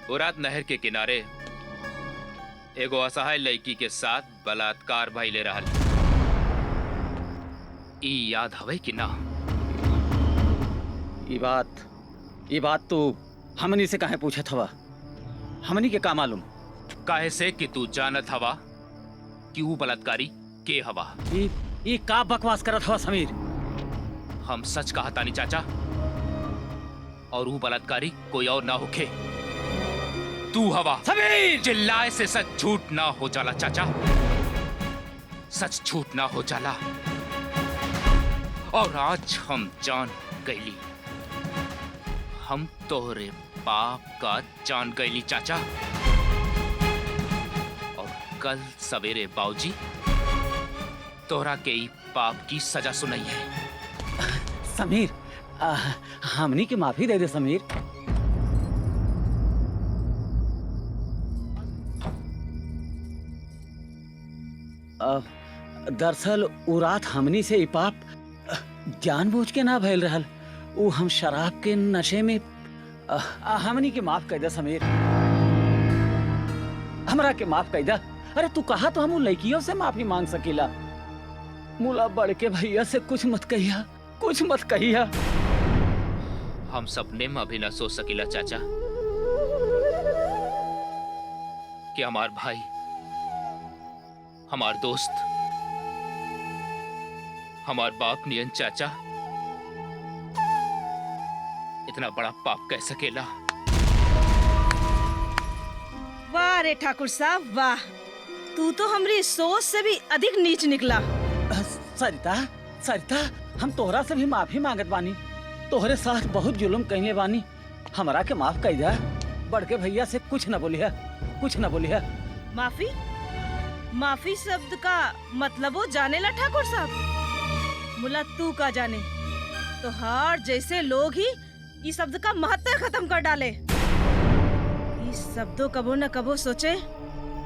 उरात नहर के किनारे एगो असहाय लड़की के साथ बलात्कार भइले रहल। ई याद हवे कि ना? ई बात तू हमनी से काहे पूछत हवा? हमनी के का मालूम? काहे से कि तू जानत हवा कि वो बलात्कारी के हवा। ई का बकवास करत हवा समीर? हम सच कहा तानी चाचा, और वो बलात्कारी कोई और ना होखे, तू हवा। समीर! चिल्लाए से सच झूठ ना हो जाला चाचा, सच झूठ ना हो जाला। और आज हम जान गईली, हम तोहरे पाप का जान गईली चाचा। और कल सवेरे बाबूजी तोहरा के ई पाप की सजा सुनाई है। समीर, हमनी की माफी दे दे समीर। दरअसल उ रात हमनी से ई पाप जानबूझ के ना भइल रहल। उ हम शराब के नशे में हमनी के माफ कर दे समीर, हमरा के माफ कर दे। अरे तू कहा तो हम उ लड़कियों से माफी मांग सकीला। मुला बड़ के भैया से कुछ मत कहिया, कुछ मत कहिया। हम सपने में भी ना सोच सकीला चाचा कि हमार भाई, हमार दोस्त, हमार बाप नियन चाचा इतना बड़ा पाप कह सकेला। वाह रे ठाकुर साहब वाह, तू तो हमारी सोच से भी अधिक नीच निकला। सरिता सरिता हम तोहरा से भी माफी मांगत बानी। तोहरे साथ बहुत जुल्म कइले बानी, हमरा के माफ कर दे। बड़के भैया से कुछ न बोलिया, कुछ न बोलिया। माफी? माफी शब्द का मतलब वो जाने ला ठाकुर साहब? मुला तू का जाने, तो हार जैसे लोग ही इस शब्द का महत्व खत्म कर डाले। इस शब्दों कबो न कबो सोचे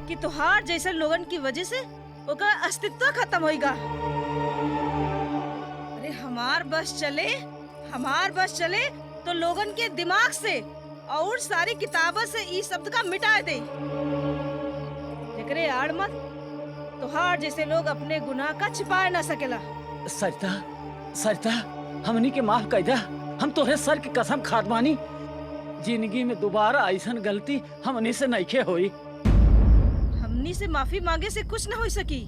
कि तुहार जैसे लोगन की वजह से ओका अस्तित्व खत्म होएगा। अरे हमार बस चले तो लोगन के दिमाग से और सारी किताबों से इस शब्द का मिटा दे। एकरे आड़ मत, तुहार जैसे लोग अपने गुनाह का छिपा न सकेला। सरिता सरिता हमनी के माफ कर दे। हम तोहरे सर की कसम खात बानी, जिंदगी में दोबारा ऐसा गलती हमनी से नइखे होई। हमनी से माफी मांगे से कुछ न हो सकी।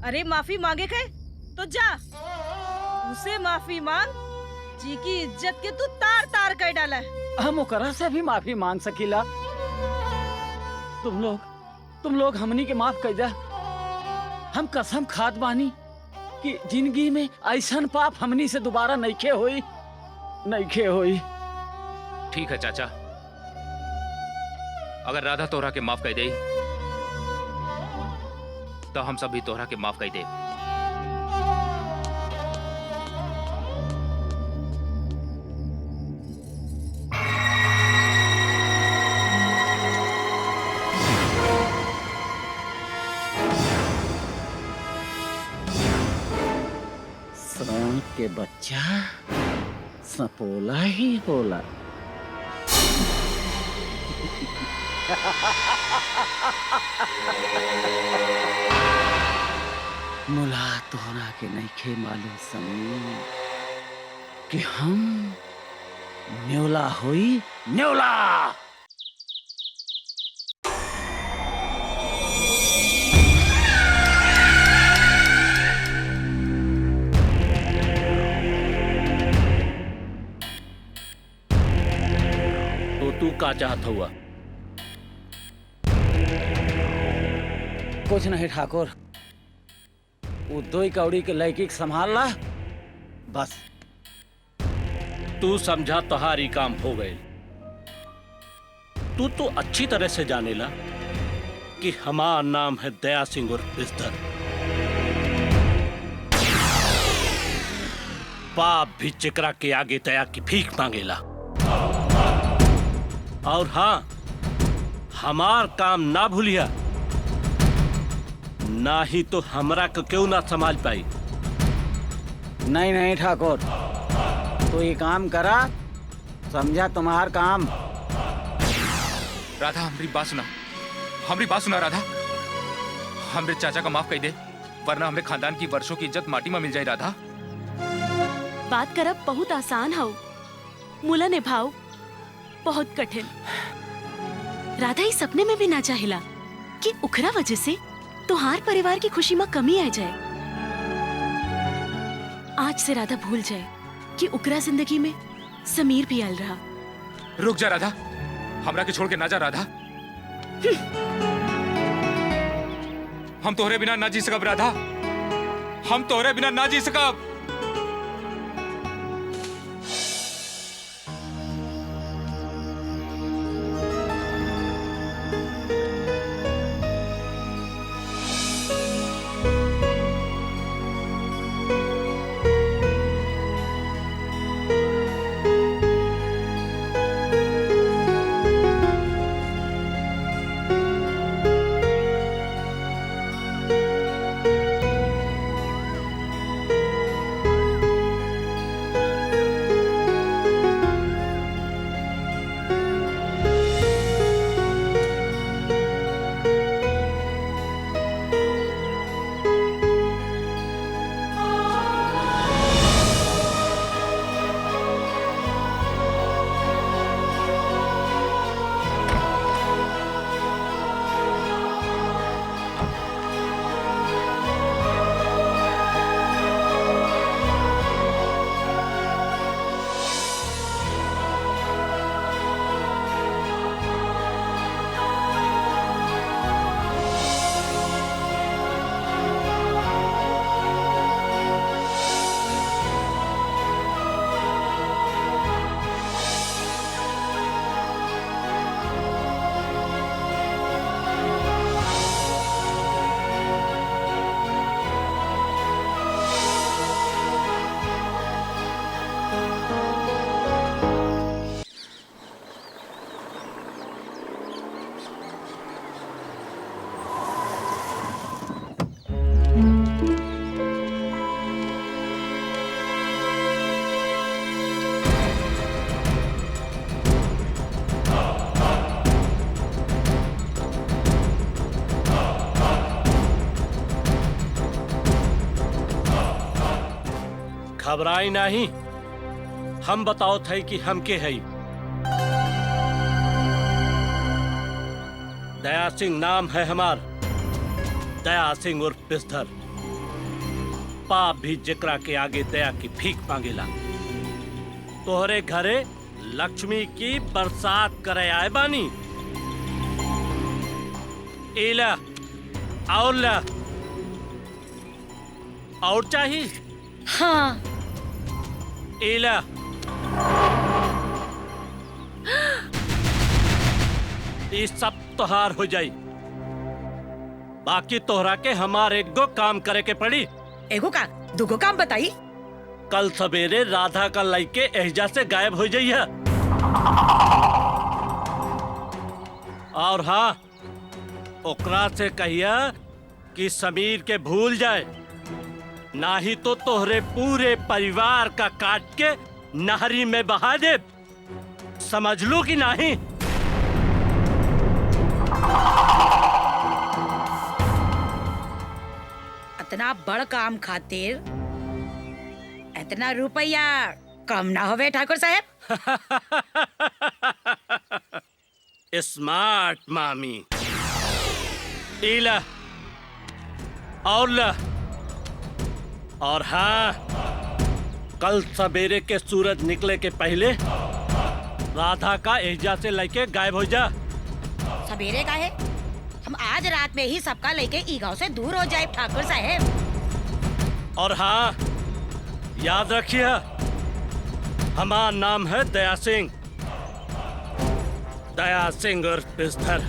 अरे माफी मांगे के तो जा उसे माफी मांग जी की इज्जत के तू तार तार कर डाला। हम ओकरा से भी माफी मांग सकीला। तुम लोग हमनी के माफ कर दे। हम कसम खात बानी कि जिंदगी में ऐसा पाप हमनी से दोबारा नइखे होई। ठीक है चाचा, अगर राधा तोहरा के माफ कर दे तो हम सब भी तोहरा के माफ कर दे। सांप के बच्चा सपोला ही होला। मुला तोहरा के नइखे मालूम समीर कि हम न्योला होई न्योला। तो तू का चाहत हुआ? कुछ नहीं ठाकुर, वो दो कौड़ी के लड़की के संभाल ला बस। तू समझा तोहारी काम हो गए। तू तो अच्छी तरह से जानेला कि हमारा नाम है दया सिंह उर्फ बिस्तर। बाप भी चिकरा के आगे दया की भीख मांगेला। और हाँ, हमार काम ना भूलिया, ना ही तो हमरा को क्यों ना संभाल पाई। नहीं ठाकुर, तो ये काम करा, समझा तुम्हार काम। राधा हमारी बात सुना राधा। हमरे चाचा का माफ कर दे, वरना हमरे खानदान की वर्षों की इज्जत माटी में मिल जाए। राधा बात करब बहुत आसान हो, मुला निभाओ बहुत कठिन। राधा इस सपने में भी ना चाहिला कि उखरा वजह से तुहार परिवार की खुशी में कमी आ जाए। आज से राधा भूल जाए कि उकरा जिंदगी में समीर भी आल रहा। रुक जा राधा, हमरा के छोड़ के ना जा राधा। हम तोहरे बिना ना जी सकब राधा, हम तोहरे बिना ना जी सकब। घबराई नहीं। हम बताओ थे कि हम के है। दया सिंह नाम है हमार। दया सिंह उर्फ पिस्धर। पाप भी जिकरा के आगे दया की भीख मांगेला। तोहरे घरे लक्ष्मी की बरसात करे आए बानी। एला और ला और चाहिए? हाँ। एला ये सब तोहार हो जाई। बाकी तोहरा के हमार एक दो काम करे के पड़ी। एगो का दुगो काम बताई। कल सवेरे राधा का लइके एहजा से गायब हो जाइए। और हाँ, ओकरा से कहिया कि समीर के भूल जाए, ना ही तो तोहरे पूरे परिवार का काट के नहरी में बहा दे। समझ लो कि नहीं? इतना बड़ काम खातिर इतना रुपया कम ना होवे ठाकुर साहब। स्मार्ट मामी। इला और ला। और हाँ, कल सवेरे के सूरज निकले के पहले राधा का एहजा से लेके गायब हो जा। सवेरे का है? हम आज रात में ही सबका लेके ई गांव से दूर हो जाए ठाकुर साहब। और हाँ, याद रखिए, हमारा नाम है दया सिंह। दया सिंह और पिस्धर।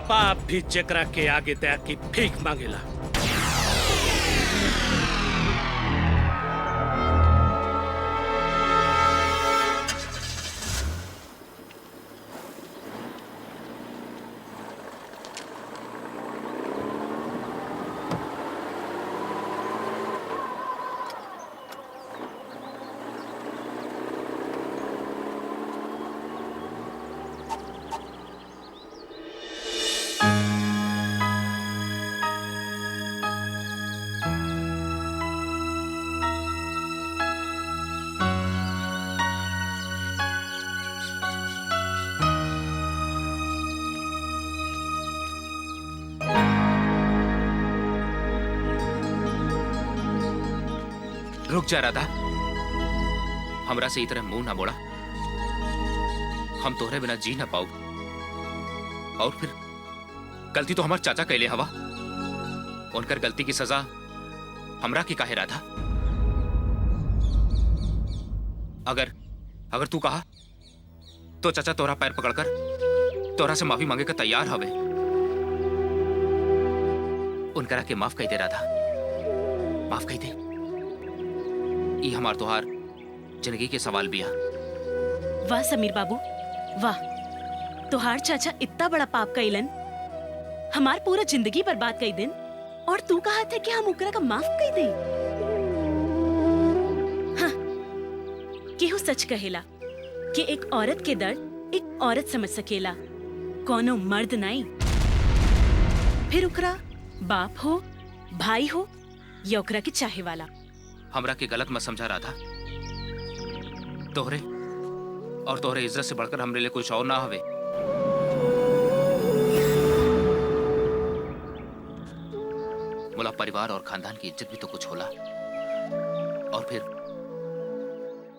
पाप भी चक्रा के आगे दया की भीख मांगेला। रुक जा राधा, हमरा से इतना मुंह ना मोड़ा। हम तोहरे बिना जी ना पाऊ। और फिर गलती तो हमार चाचा कैले हवा। उनकर गलती की सजा हमरा की काहे राधा? अगर तू कहा तो चाचा तोरा पैर पकड़कर तोरा से माफी मांगे का तैयार हवे। उनकरा के माफ कह दे राधा, माफ कह दे। ये हमार तोहार जिंदगी के सवाल बिया। वाह समीर बाबू, वाह। तोहार चाचा इतना बड़ा पाप कइलन, हमार पूरा जिंदगी बर्बाद कई दिन, और तू कहा था कि हम ओकरा का माफ कई दे। हाँ, केहू सच कहेला कि एक औरत के दर्द एक औरत समझ सकेला, कोनो मर्द नहीं। फिर ओकरा बाप हो, भाई हो, या ओकरा के चाहे वाला। हमरा के गलत मत समझा राधा। तोहरे और तोहरे इज्जत से बढ़कर हमरे लिए कुछ और ना हवे। मुला परिवार और खानदान की इज्जत भी तो कुछ होला। और फिर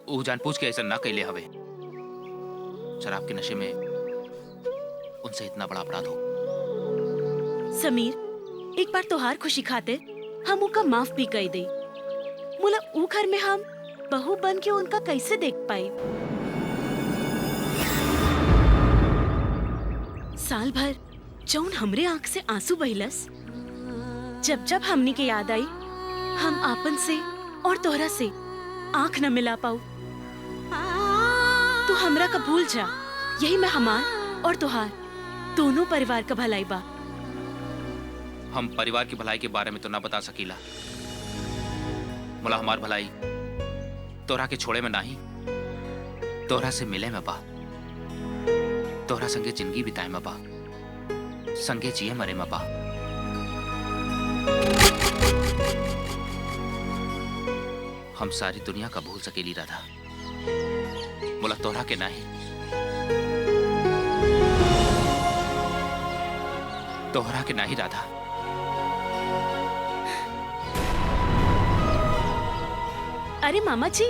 वो जानबूझ के ऐसा ना कैले हवे। शराब के नशे में उनसे इतना बड़ा अपराध हो। समीर, एक बार तोहार खुशी खातिर हम उनका माफ भी कर दे। मुला ऊ घर में हम बहू बन के उनका कैसे देख पाए? साल भर जौन हमरे आंख से आंसू बहिलस, जब जब हमनी के याद आई, हम आपन से और तोहरा से आंख न मिला पाऊ। तू हमरा का भूल जा। यही में हमार और तोहार दोनों परिवार का भलाई बा। हम परिवार की भलाई के बारे में तो ना बता सकीला। मुला हमार भलाई तोहरा के छोड़े में नहीं, तोहरा से मिले में बा। तोहरा संगे जिंदगी बिताए में बा, संगे जिए मरे में बा। हम सारी दुनिया का भूल सकेली राधा, बोला तोहरा के नहीं। तोहरा के नहीं राधा। अरे मामा जी,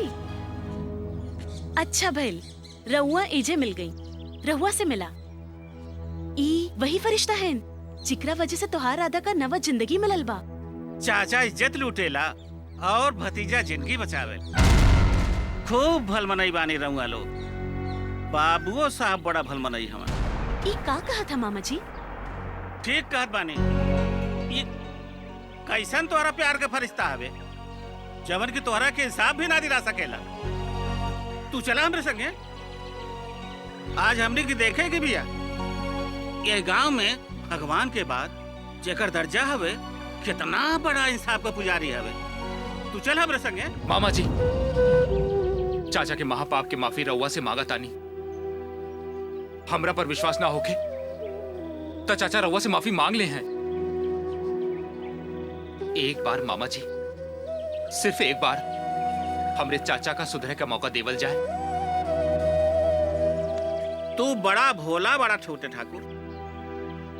अच्छा भइल रहुआ एजे मिल गई। रहुआ से मिला ई वही फरिश्ता है जिकरा वजह से तोहार राधा का नवा जिंदगी मिलल बा। चाचा इज्जत लूटेला और भतीजा जिंदगी बचावे। खूब भल मनई बानी रहूंगा लोग। बाबुओ साहब बड़ा भल मनई हमार। ई का कहा था मामा जी? ठीक कहत बानी। ये कैसन तोहरा प्यार के फरिश्ता हवे जवन की तोहरा के हिसाब भी ना दिला सकेला। तू चला हमरे संगे। आज हमने की देखे की बिया ये गांव में भगवान के बाद जेकर दर्जा हवे कितना बड़ा इंसाफ का पुजारी हवे। तू चल हमरे संगे। मामा जी, चाचा के महापाप के माफी रउआ से मांगा तानी। हमरा पर विश्वास ना होके तो चाचा रउआ से माफी मांग ले हैं। एक बार मामा जी, सिर्फ एक बार हमरे चाचा का सुधरे का मौका देवल जाए। तू बड़ा भोला बड़ा छोटे ठाकुर।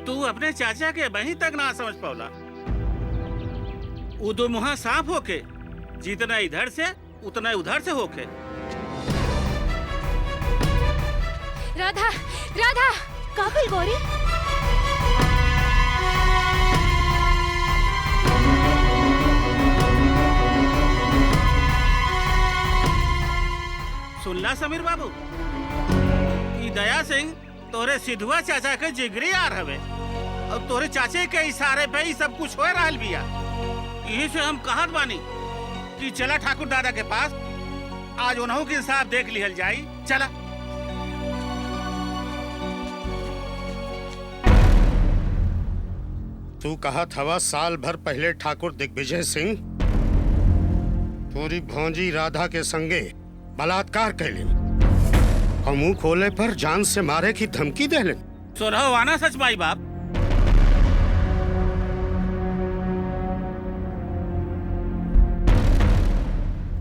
तू अपने चाचा के वहीं तक ना समझ पावला। दो मुहा साफ होके जितना इधर से उतना उधर से होके। राधा, राधा, काबिल गौरी। सुनला समीर बाबू, ई दया सिंह तोरे सिधुआ चाचा के जिगरी यार हवे। अब तोरे चाचे के इशारे पे ही सब कुछ हो रहल बिया। यही से हम कहत बानी कि चला ठाकुर दादा के पास, आज उन्हों के इंसाफ देख लिहल जाई। चला। तू कहा था साल भर पहले ठाकुर दिग्विजय सिंह पूरी भौजी राधा के संगे बलात्कार कैलिन और मुंह खोले पर जान से मारे की धमकी देलिन। सुनहो वाना सच माई बाप।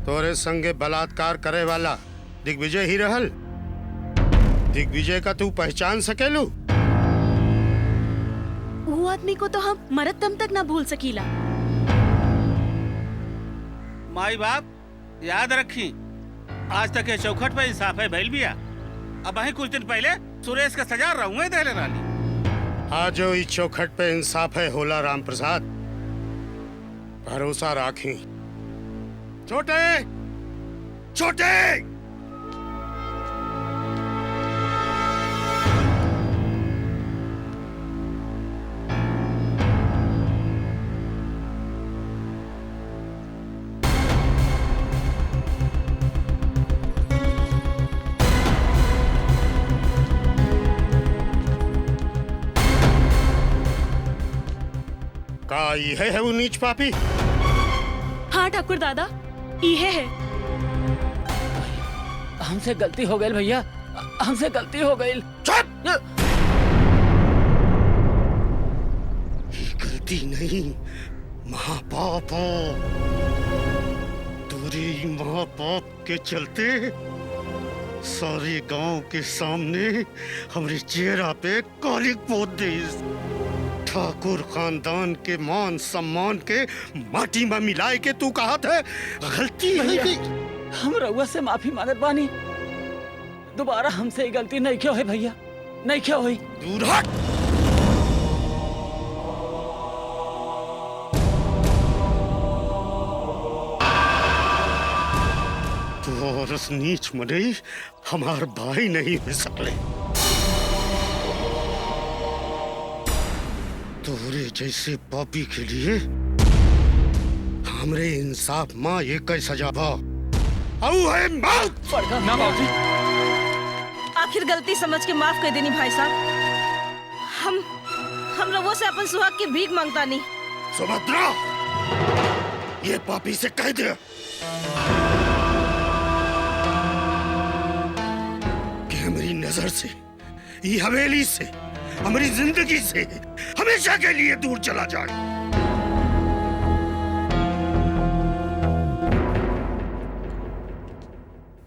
तोरे संगे बलात्कार करे वाला दिग्विजय ही रहल। दिग्विजय का तू पहचान सकेलू? वो आदमी को तो हम मरत दम तक ना भूल सकीला। माई बाप याद रखी, आज तक ये चौखट पे इंसाफ है भइल बिया। अब वही कुछ दिन पहले सुरेश का सजा रहूंगे देले रानी। आज जो इस चौखट पे इंसाफ है होला राम प्रसाद, भरोसा राखी। छोटे छोटे का यह है वो नीच पापी? हाँ ठाकुर दादा, ये है। हमसे गलती हो गई भैया, हमसे गलती हो गई। चुप! ये गलती नहीं, महापाप हो। तेरे महापाप के चलते सारे गांव के सामने हमारे चेहरा पे कालिक पोत दे। ठाकुर खानदान के मान सम्मान के माटी में मिलाए के तू कहा था गलती है। हम रउआ से माफी मांगत बानी, दोबारा हमसे ये गलती नहीं क्यों है भैया, नहीं क्यों हुई। दूर हट। तो और उस नीच मनई हमार भाई नहीं हो सकले। तोरे जैसे पापी के लिए हमरे इंसाफ माँ ये कई सजा बा है मौत। ना बाबूजी, आखिर गलती समझ के माफ कर देनी भाई साहब। हम लोगों से अपन सुहाग की भीख मांगता नहीं। सुभद्रा, ये पापी से कह दे कि हमारी नजर से, ये हवेली से, हमारी जिंदगी से हमेशा के लिए दूर चला जाए।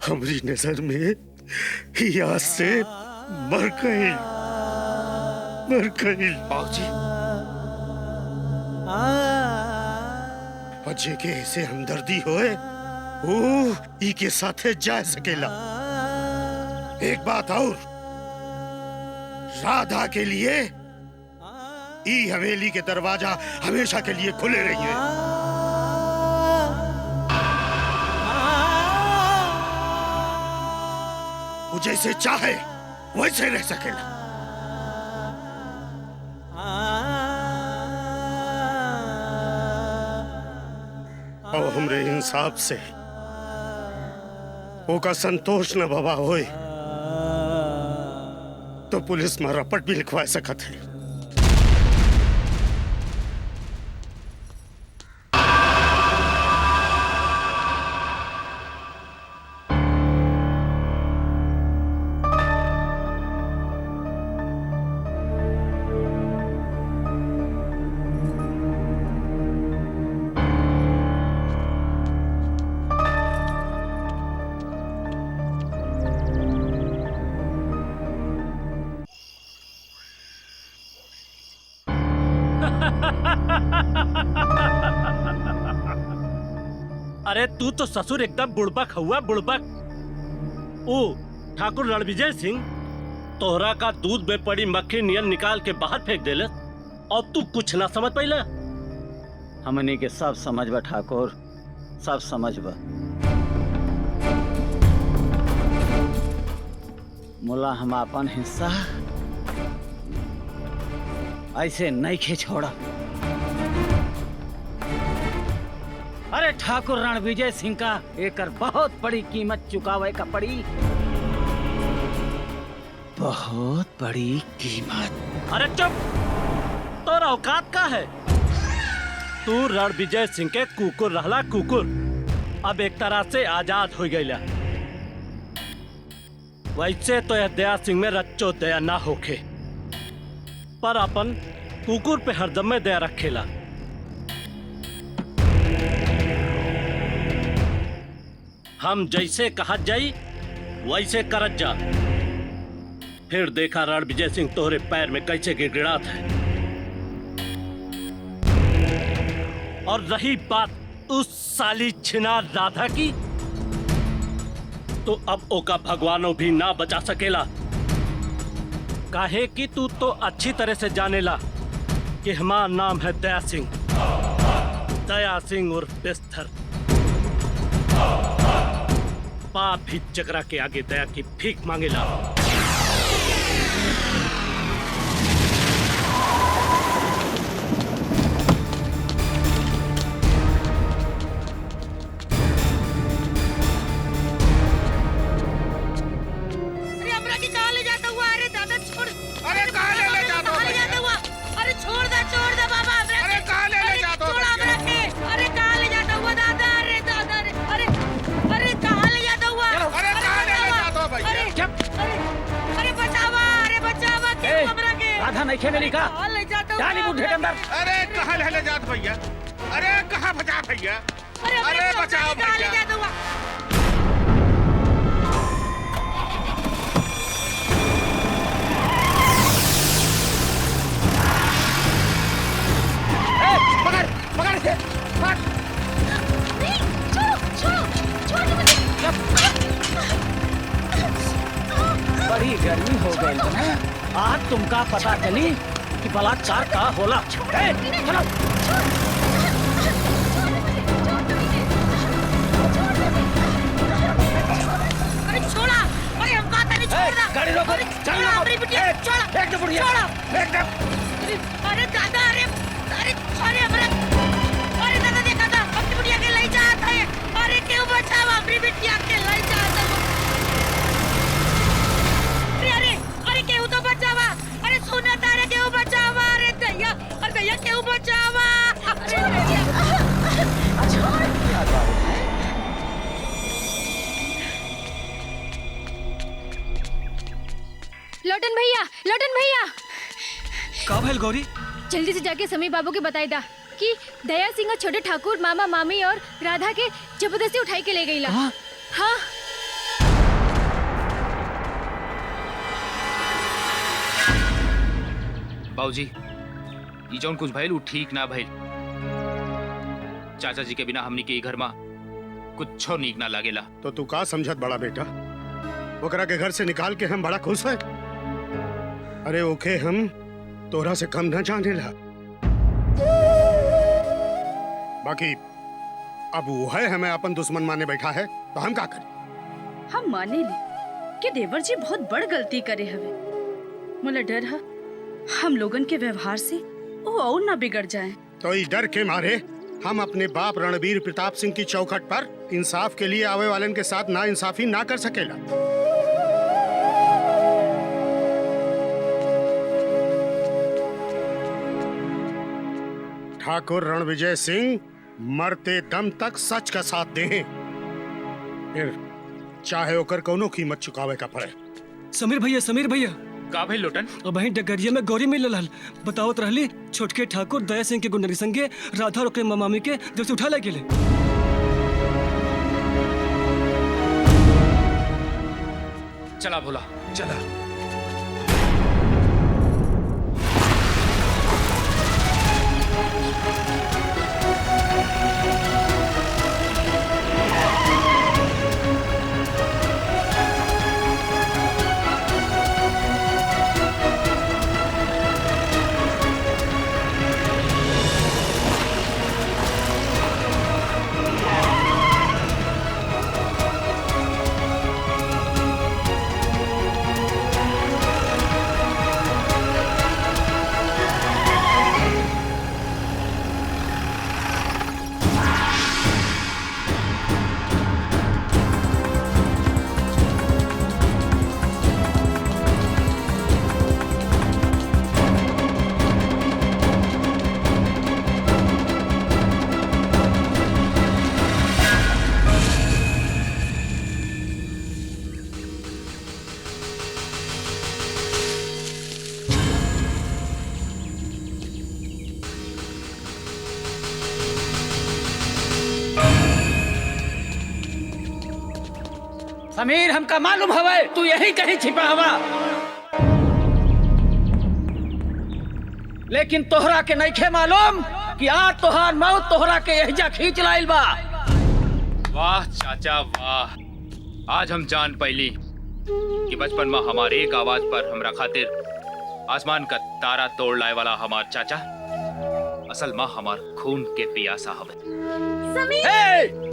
हमारी नजर में यहाँ से मर गई बाबूजी अजय के ऐसे हमदर्दी होए ओ ई के साथे जा सकेला। एक बात और, राधा के लिए ई हवेली के दरवाजा हमेशा के लिए खुले रहिए। वो जैसे चाहे वैसे रह सकेला। और हमरे इंसाफ से ओका संतोष न बाबा होए तो पुलिस में रपट भी लिखवा सकत है। अरे तू तो ससुर एकदम बुड़बक हुआ बुड़बक। ओ ठाकुर रणविजय सिंह तोहरा का दूध में पड़ी मक्खी नियन निकाल के बाहर फेंक देले और तू कुछ ना समझ पाइला। हमनी के सब समझबा ठाकुर, सब समझबा। मुला हम अपन हिस्सा ऐसे नहीं खे छोड़ा। अरे ठाकुर रणविजय सिंह का एकर बहुत बड़ी कीमत चुकावे का पड़ी, बहुत बड़ी कीमत। अरे चुप, तोरा औकात का है? तू रणविजय सिंह के कुकुर रहला कुकुर, अब एक तरह से आजाद हो गईला। वैसे तो यह दया सिंह में रच्चो दया ना होखे, पर अपन कुकुर पे हरदम में दया रखेला। हम जैसे कहत जाई वैसे करत जा, फिर देखा रणविजय सिंह तोहरे पैर में कैसे गिड़गिड़ात है। और रही बात उस साली छिनार राधा की, तो अब ओका भगवानों भी ना बचा सकेला। काहे कि तू तो अच्छी तरह से जानेला कि हमारा नाम है दया सिंह, दया सिंह उर्फ बिस्तर। पाप भी जगरा के आगे दया की भीख मांगेला। अरे हमरा की कहाँ ले जाता हुआ? अरे दादा छोड़। अरे कहाँ ले जाता हुआ? कहाँ ले जाता हुआ? अरे छोड़ दे बाबा हमरा। अरे कहाँ ले जाता हुआ? छोड़ हमरा के। अरे कहाँ ले जाता हुआ दादा? अरे दादा अरे अरे कहाँ ले जाता हुआ? अरे कहाँ ले जाता हुआ भैया? अरे बचावा, अरे बचावा क्यों हमरा के? राधा नहीं खेलेली का? कहाँ ले जाता हुआ? डाली बुढ़े के अंदर। अरे कहाँ ले जात भैया? अरे कहाँ बचा भैया? अरे बचाओ कहाँ ले भैया। जाता हुआ? पकड़ इसे, पकड़। बड़ी गर्मी हो गई ना, आज तुमका पता चली कि बलात्कार का होला। चलो। अरे छोड़ा, अरे हम कहा था नहीं छोड़ना। गाड़ी रोको, गाड़ी रोको। अरे बिटिया छोड़ा, फेंक दो बुढ़िया, छोड़ा। फेंक दो। अरे दादा, अरे छोड़े हमरा। अरे दादा देखा था, अपनी बिटिया के ले जाता है। अरे क्यों बचावा अपनी बिटिया के ले जाता है? अरे क्यों तो बचावा? अरे सुना तारे क्यों बचावा? अरे दैया क्यों बचावा? अरे दैया। लौटन भैया का भइल गौरी? जल्दी से जाके समीर बाबू के बताई दा कि दया सिंह और छोटे ठाकुर मामा मामी और राधा के जबरदस्ती उठाई के ले गई ला। हाँ बाबूजी ये जौन कुछ भइल उ ठीक ना भइल। चाचा जी के बिना हमनी के ई घर में कुछ नीक ना लागेला। तो तू का समझत बड़ा बेटा? ओकरा के घर से निकाल के हम बड़ा खुश है। अरे ओके हम तोरा से कम ना जाने ला। बाकी अब वो है हमें अपन दुश्मन माने बैठा है तो हम का करें? हम माने ली कि देवर जी बहुत बड़ गलती करे हवे। मुझे डर है हम लोगन के व्यवहार से वो और ना बिगड़ जाए। तो इस डर के मारे हम अपने बाप रणबीर प्रताप सिंह की चौखट पर इंसाफ के लिए आवे वालन के साथ ना इंसाफी ना कर सकेला। ठाकुर रणविजय सिंह मरते दम तक सच का साथ दे, फिर चाहे ओकर कोनो कीमत चुकावे का पड़े। समीर भैया का भाई लोटन? अब वहीं डगरिया में गौरी मिल रहल बतावत रहली छोटके ठाकुर दया सिंह के गुंडरी संगे राधा और ओकरे मामी के जब से उठा ले गेले। चला भोला चला। समीर हमका मालूम हवे तू यही कहीं छिपा हवा, लेकिन तोहरा के नइखे मालूम कि आज तोहार मौत तोहरा के यहिजा खींच लाइल बा। वाह चाचा वाह, आज हम जान पैली कि बचपन में हमारे एक आवाज पर हमरा खातिर आसमान का तारा तोड़ लाए वाला हमार चाचा असल माँ हमार खून के पियासा हवे। समीर!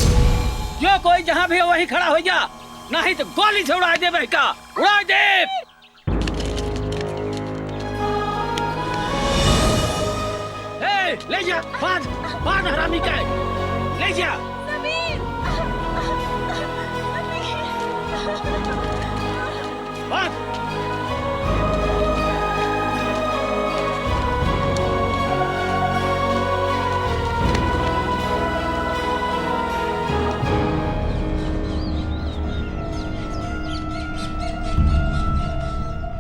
जो कोई जहाँ भी हो वहीं खड़ा हो जा, नहीं तो गोली से उड़ा दे बहका, उड़ा दे। ले जा, बांध हरामी का, ले जा। बांध।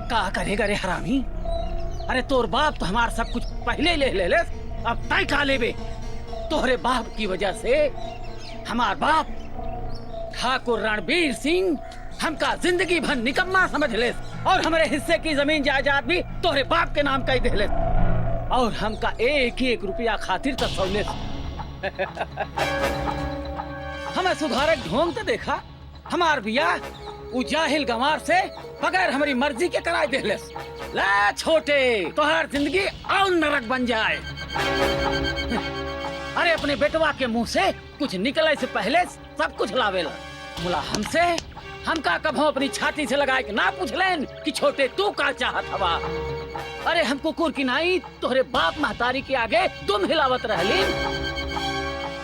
का करेगा रे हरामी? अरे तोर बाप तो हमार सब कुछ पहले ले अब तय का लेबे। तोहरे बाप की वजह से हमार बाप ठाकुर रणबीर सिंह हमका जिंदगी भर निकम्मा समझ ले और हमारे हिस्से की जमीन जायदाद भी तोहरे बाप के नाम कह दे और हमका एक एक रुपया खातिर तसौले। हमें सुधारक ढोंग तो देखा, हमार बिया उ जाहिल गंवार से बगैर हमारी मर्जी के कराए दे ले। छोटे तोहर जिंदगी और नरक बन जाए। अरे अपने बेटवा के मुंह से कुछ निकले से पहले सब कुछ लावेला। मुला हमसे हमका कभो अपनी छाती से लगाए के ना पूछ लेन कि छोटे तू का चाहत हवा। अरे हम कुकुर की नाई तोहरे बाप महतारी के आगे दुम हिलावत रहली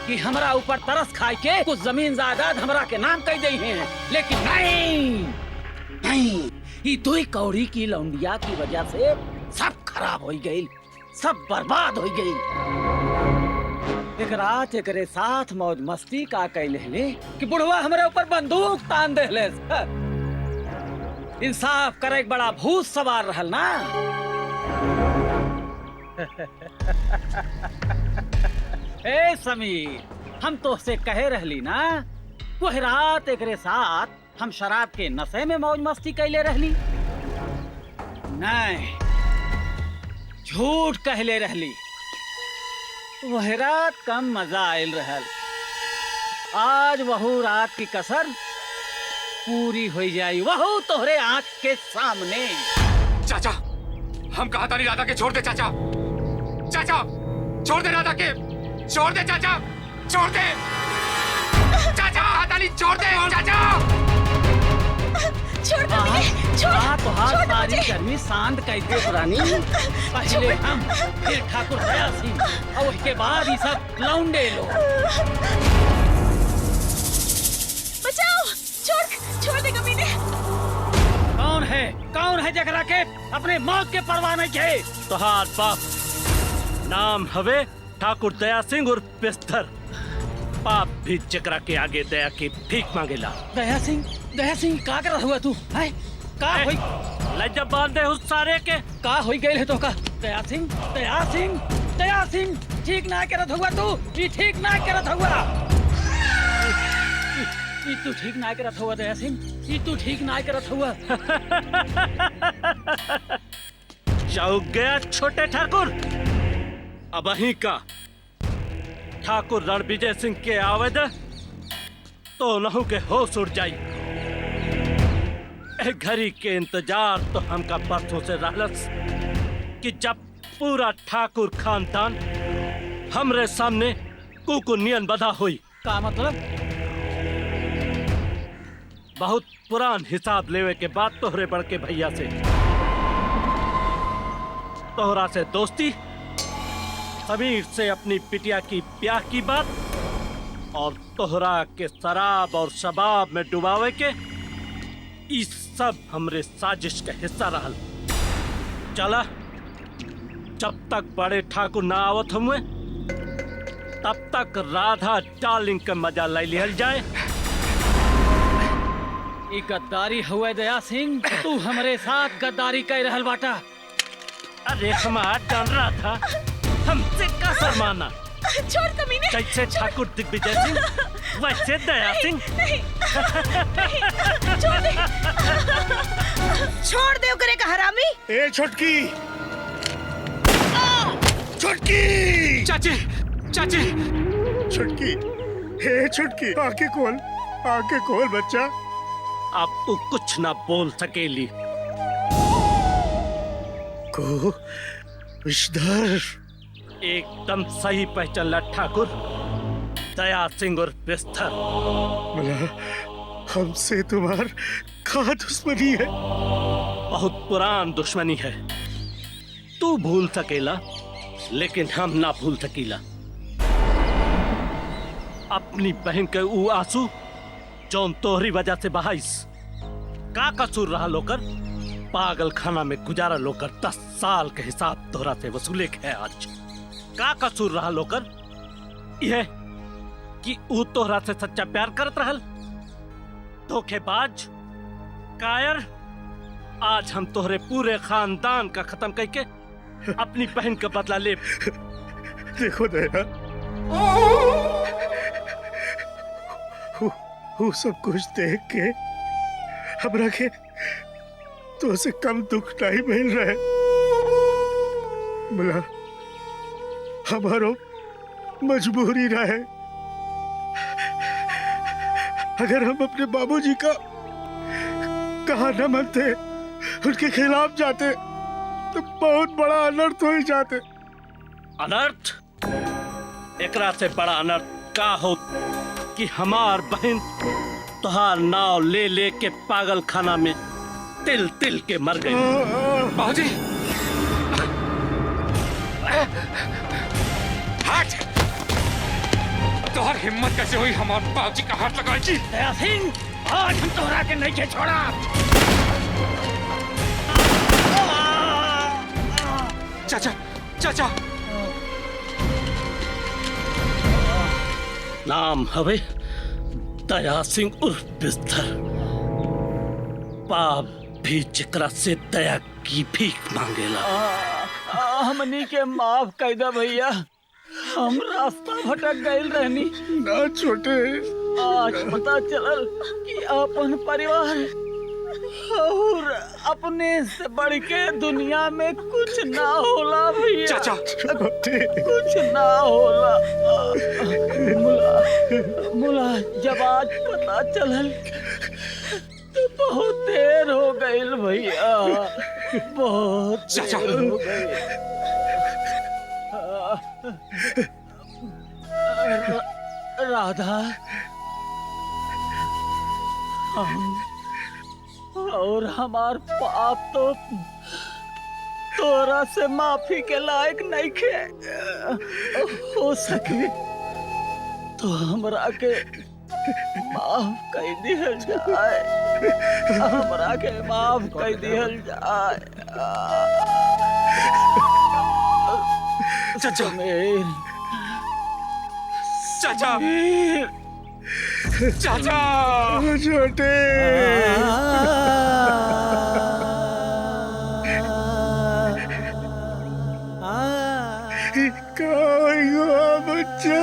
कि हमरा ऊपर तरस खाए के कुछ जमीन जायदाद हमरा के नाम कह दे हैं, लेकिन नहीं ये दुई कौड़ी की लौंडिया की वजह से सब खराब हो गई, सब बर्बाद हो गई। एक रात एकरे साथ मौज मस्ती का कैले कि बुढ़वा हमारे ऊपर बंदूक तान दे ले। इंसाफ करे बड़ा भूत सवार रहल ना। ए समीर, हम तो से कहे रहली ना वह रात एकरे साथ हम शराब के नशे में मौज मस्ती कैले रहली। नहीं, झूठ कहले रहली। वह रात कम मजा आयल रहल। आज वहू रात की कसर पूरी हो जाई, वहू तोहरे आंख के सामने। चाचा, हम कहा था नहीं राधा के छोड़ दे चाचा। चाचा, छोड़ दे राधा के, छोड़ दे चाचा, छोड़ दे चाचा, कहा नहीं छोड़ दे चाचा। छोड़ तुहार सारी गर्मी शांत कैसे पुरानी। पहले हम, फिर ठाकुर दया सिंह, और उसके बाद ये सब लौंडे लोग। बचाओ, छोड़ दे कमीने। कौन है जगरा के अपने मौत के परवाह नहीं है। तोहार बाप नाम हवे ठाकुर दया सिंह और बिस्तर। बाप भी जगरा के आगे दया की भीख मांगेला। दया सिंह का कर हुआ तू है? का होई? लज्जा बांध दे उस सारे के। का होई गइल है तो का? दया सिंह ठीक ना करत हुआ तू। ये ठीक ना करत हुआ। ये तू ठीक ना करत हुआ दया सिंह। ये तू ठीक ना करत हुआ। चौक गया छोटे ठाकुर। अब अहीं का ठाकुर रणविजय सिंह के आवेद तो नहु के होश उड़ जाई। घड़ी के इंतजार तो हमका बरसों से रहलस कि जब पूरा ठाकुर खानदान हमरे सामने कुकुनियन बधा हुई। का मतलब? बहुत पुरान हिसाब लेवे के बाद तोहरे बड़के भैया से तोहरा से दोस्ती, समीर से अपनी बिटिया की ब्याह की बात और तोहरा के शराब और शबाब में डुबावे के, इस सब हमरे साजिश का हिस्सा रहल। चला, जब तक बड़े ठाकुर ना आवत हुए तब तक राधा डार्लिंग का मजा ले लिहल जाए। ये गद्दारी हुए दया सिंह। तू हमरे साथ गद्दारी कर रहल बाटा। अरे हमारा जान रहा था हमसे का शर्माना। छोड़ कमीने। कैसे ठाकुर दिग्विजय सिंह वैसे दया सिंह। छोड़ दे करे का हरामी। ए छोटकी, चाची छुटकी, हे छुटकी, आके खोल बच्चा। अब तू कुछ ना बोल सकेली। को विषधर एकदम सही पहचान ठाकुर दया सिंह और बिस्तर। बोला हमसे तुम्हार का दुश्मनी है? बहुत पुरान दुश्मनी है। तू भूल सकेला लेकिन हम ना भूल सकीला। अपनी बहन के ऊ आंसू जौन तोहरी वजह से बहाइस, का कसूर रहा लोकर? पागल खाना में गुजारा लोकर 10 साल के हिसाब तोहरा से वसूले है आज। का कसूर रहा लोकर? यह कि ऊ तोहरा से सच्चा प्यार करत रहल? धोखेबाज, कायर। आज हम तोहरे पूरे खानदान का खत्म करके अपनी बहन का बदला ले। देखो दया, वो सब कुछ देख के हमरा के तो से कम दुख नहीं मिल रहा है। बोला हमारो मजबूरी रहे। अगर हम अपने बाबूजी का कहा न मानते, उनके खिलाफ जाते तो बहुत बड़ा अनर्थ हो जाते। अनर्थ? एकरा से बड़ा अनर्थ का हो कि हमार बहन तुहार नाव ले ले के पागल खाना में तिल तिल के मर गई। बाबूजी, हट! तोहर हिम्मत कैसे हुई हमारे बाबूजी का हाथ लगाई? दया सिंह, आज हम तोहरा के नहीं छोड़ा। चाचा नाम हवे दया सिंह उर्फ बिस्तर। बाप भी जिकरा से दया की भीख मांगेला। हमनी के माफ कर दे भैया, हम रास्ता भटक गए रहनी। ना छोटे, आज पता चलल कि अपन परिवार और अपने से बढ़ के दुनिया में कुछ ना होला भैया। चाचा कुछ ना होला। मुला जब आज पता चलल तो बहुत देर हो गईल भैया, बहुत चाचा। देर हो गईल। राधा, हम और हमार पाप तो तोरा से माफी के लायक नहीं खे। हो सके तो हमरा के माफ कर दिहल जाए, हमरा के माफ कर दिहल जाए। चाचा चाचा चाचा छोटे बच्चा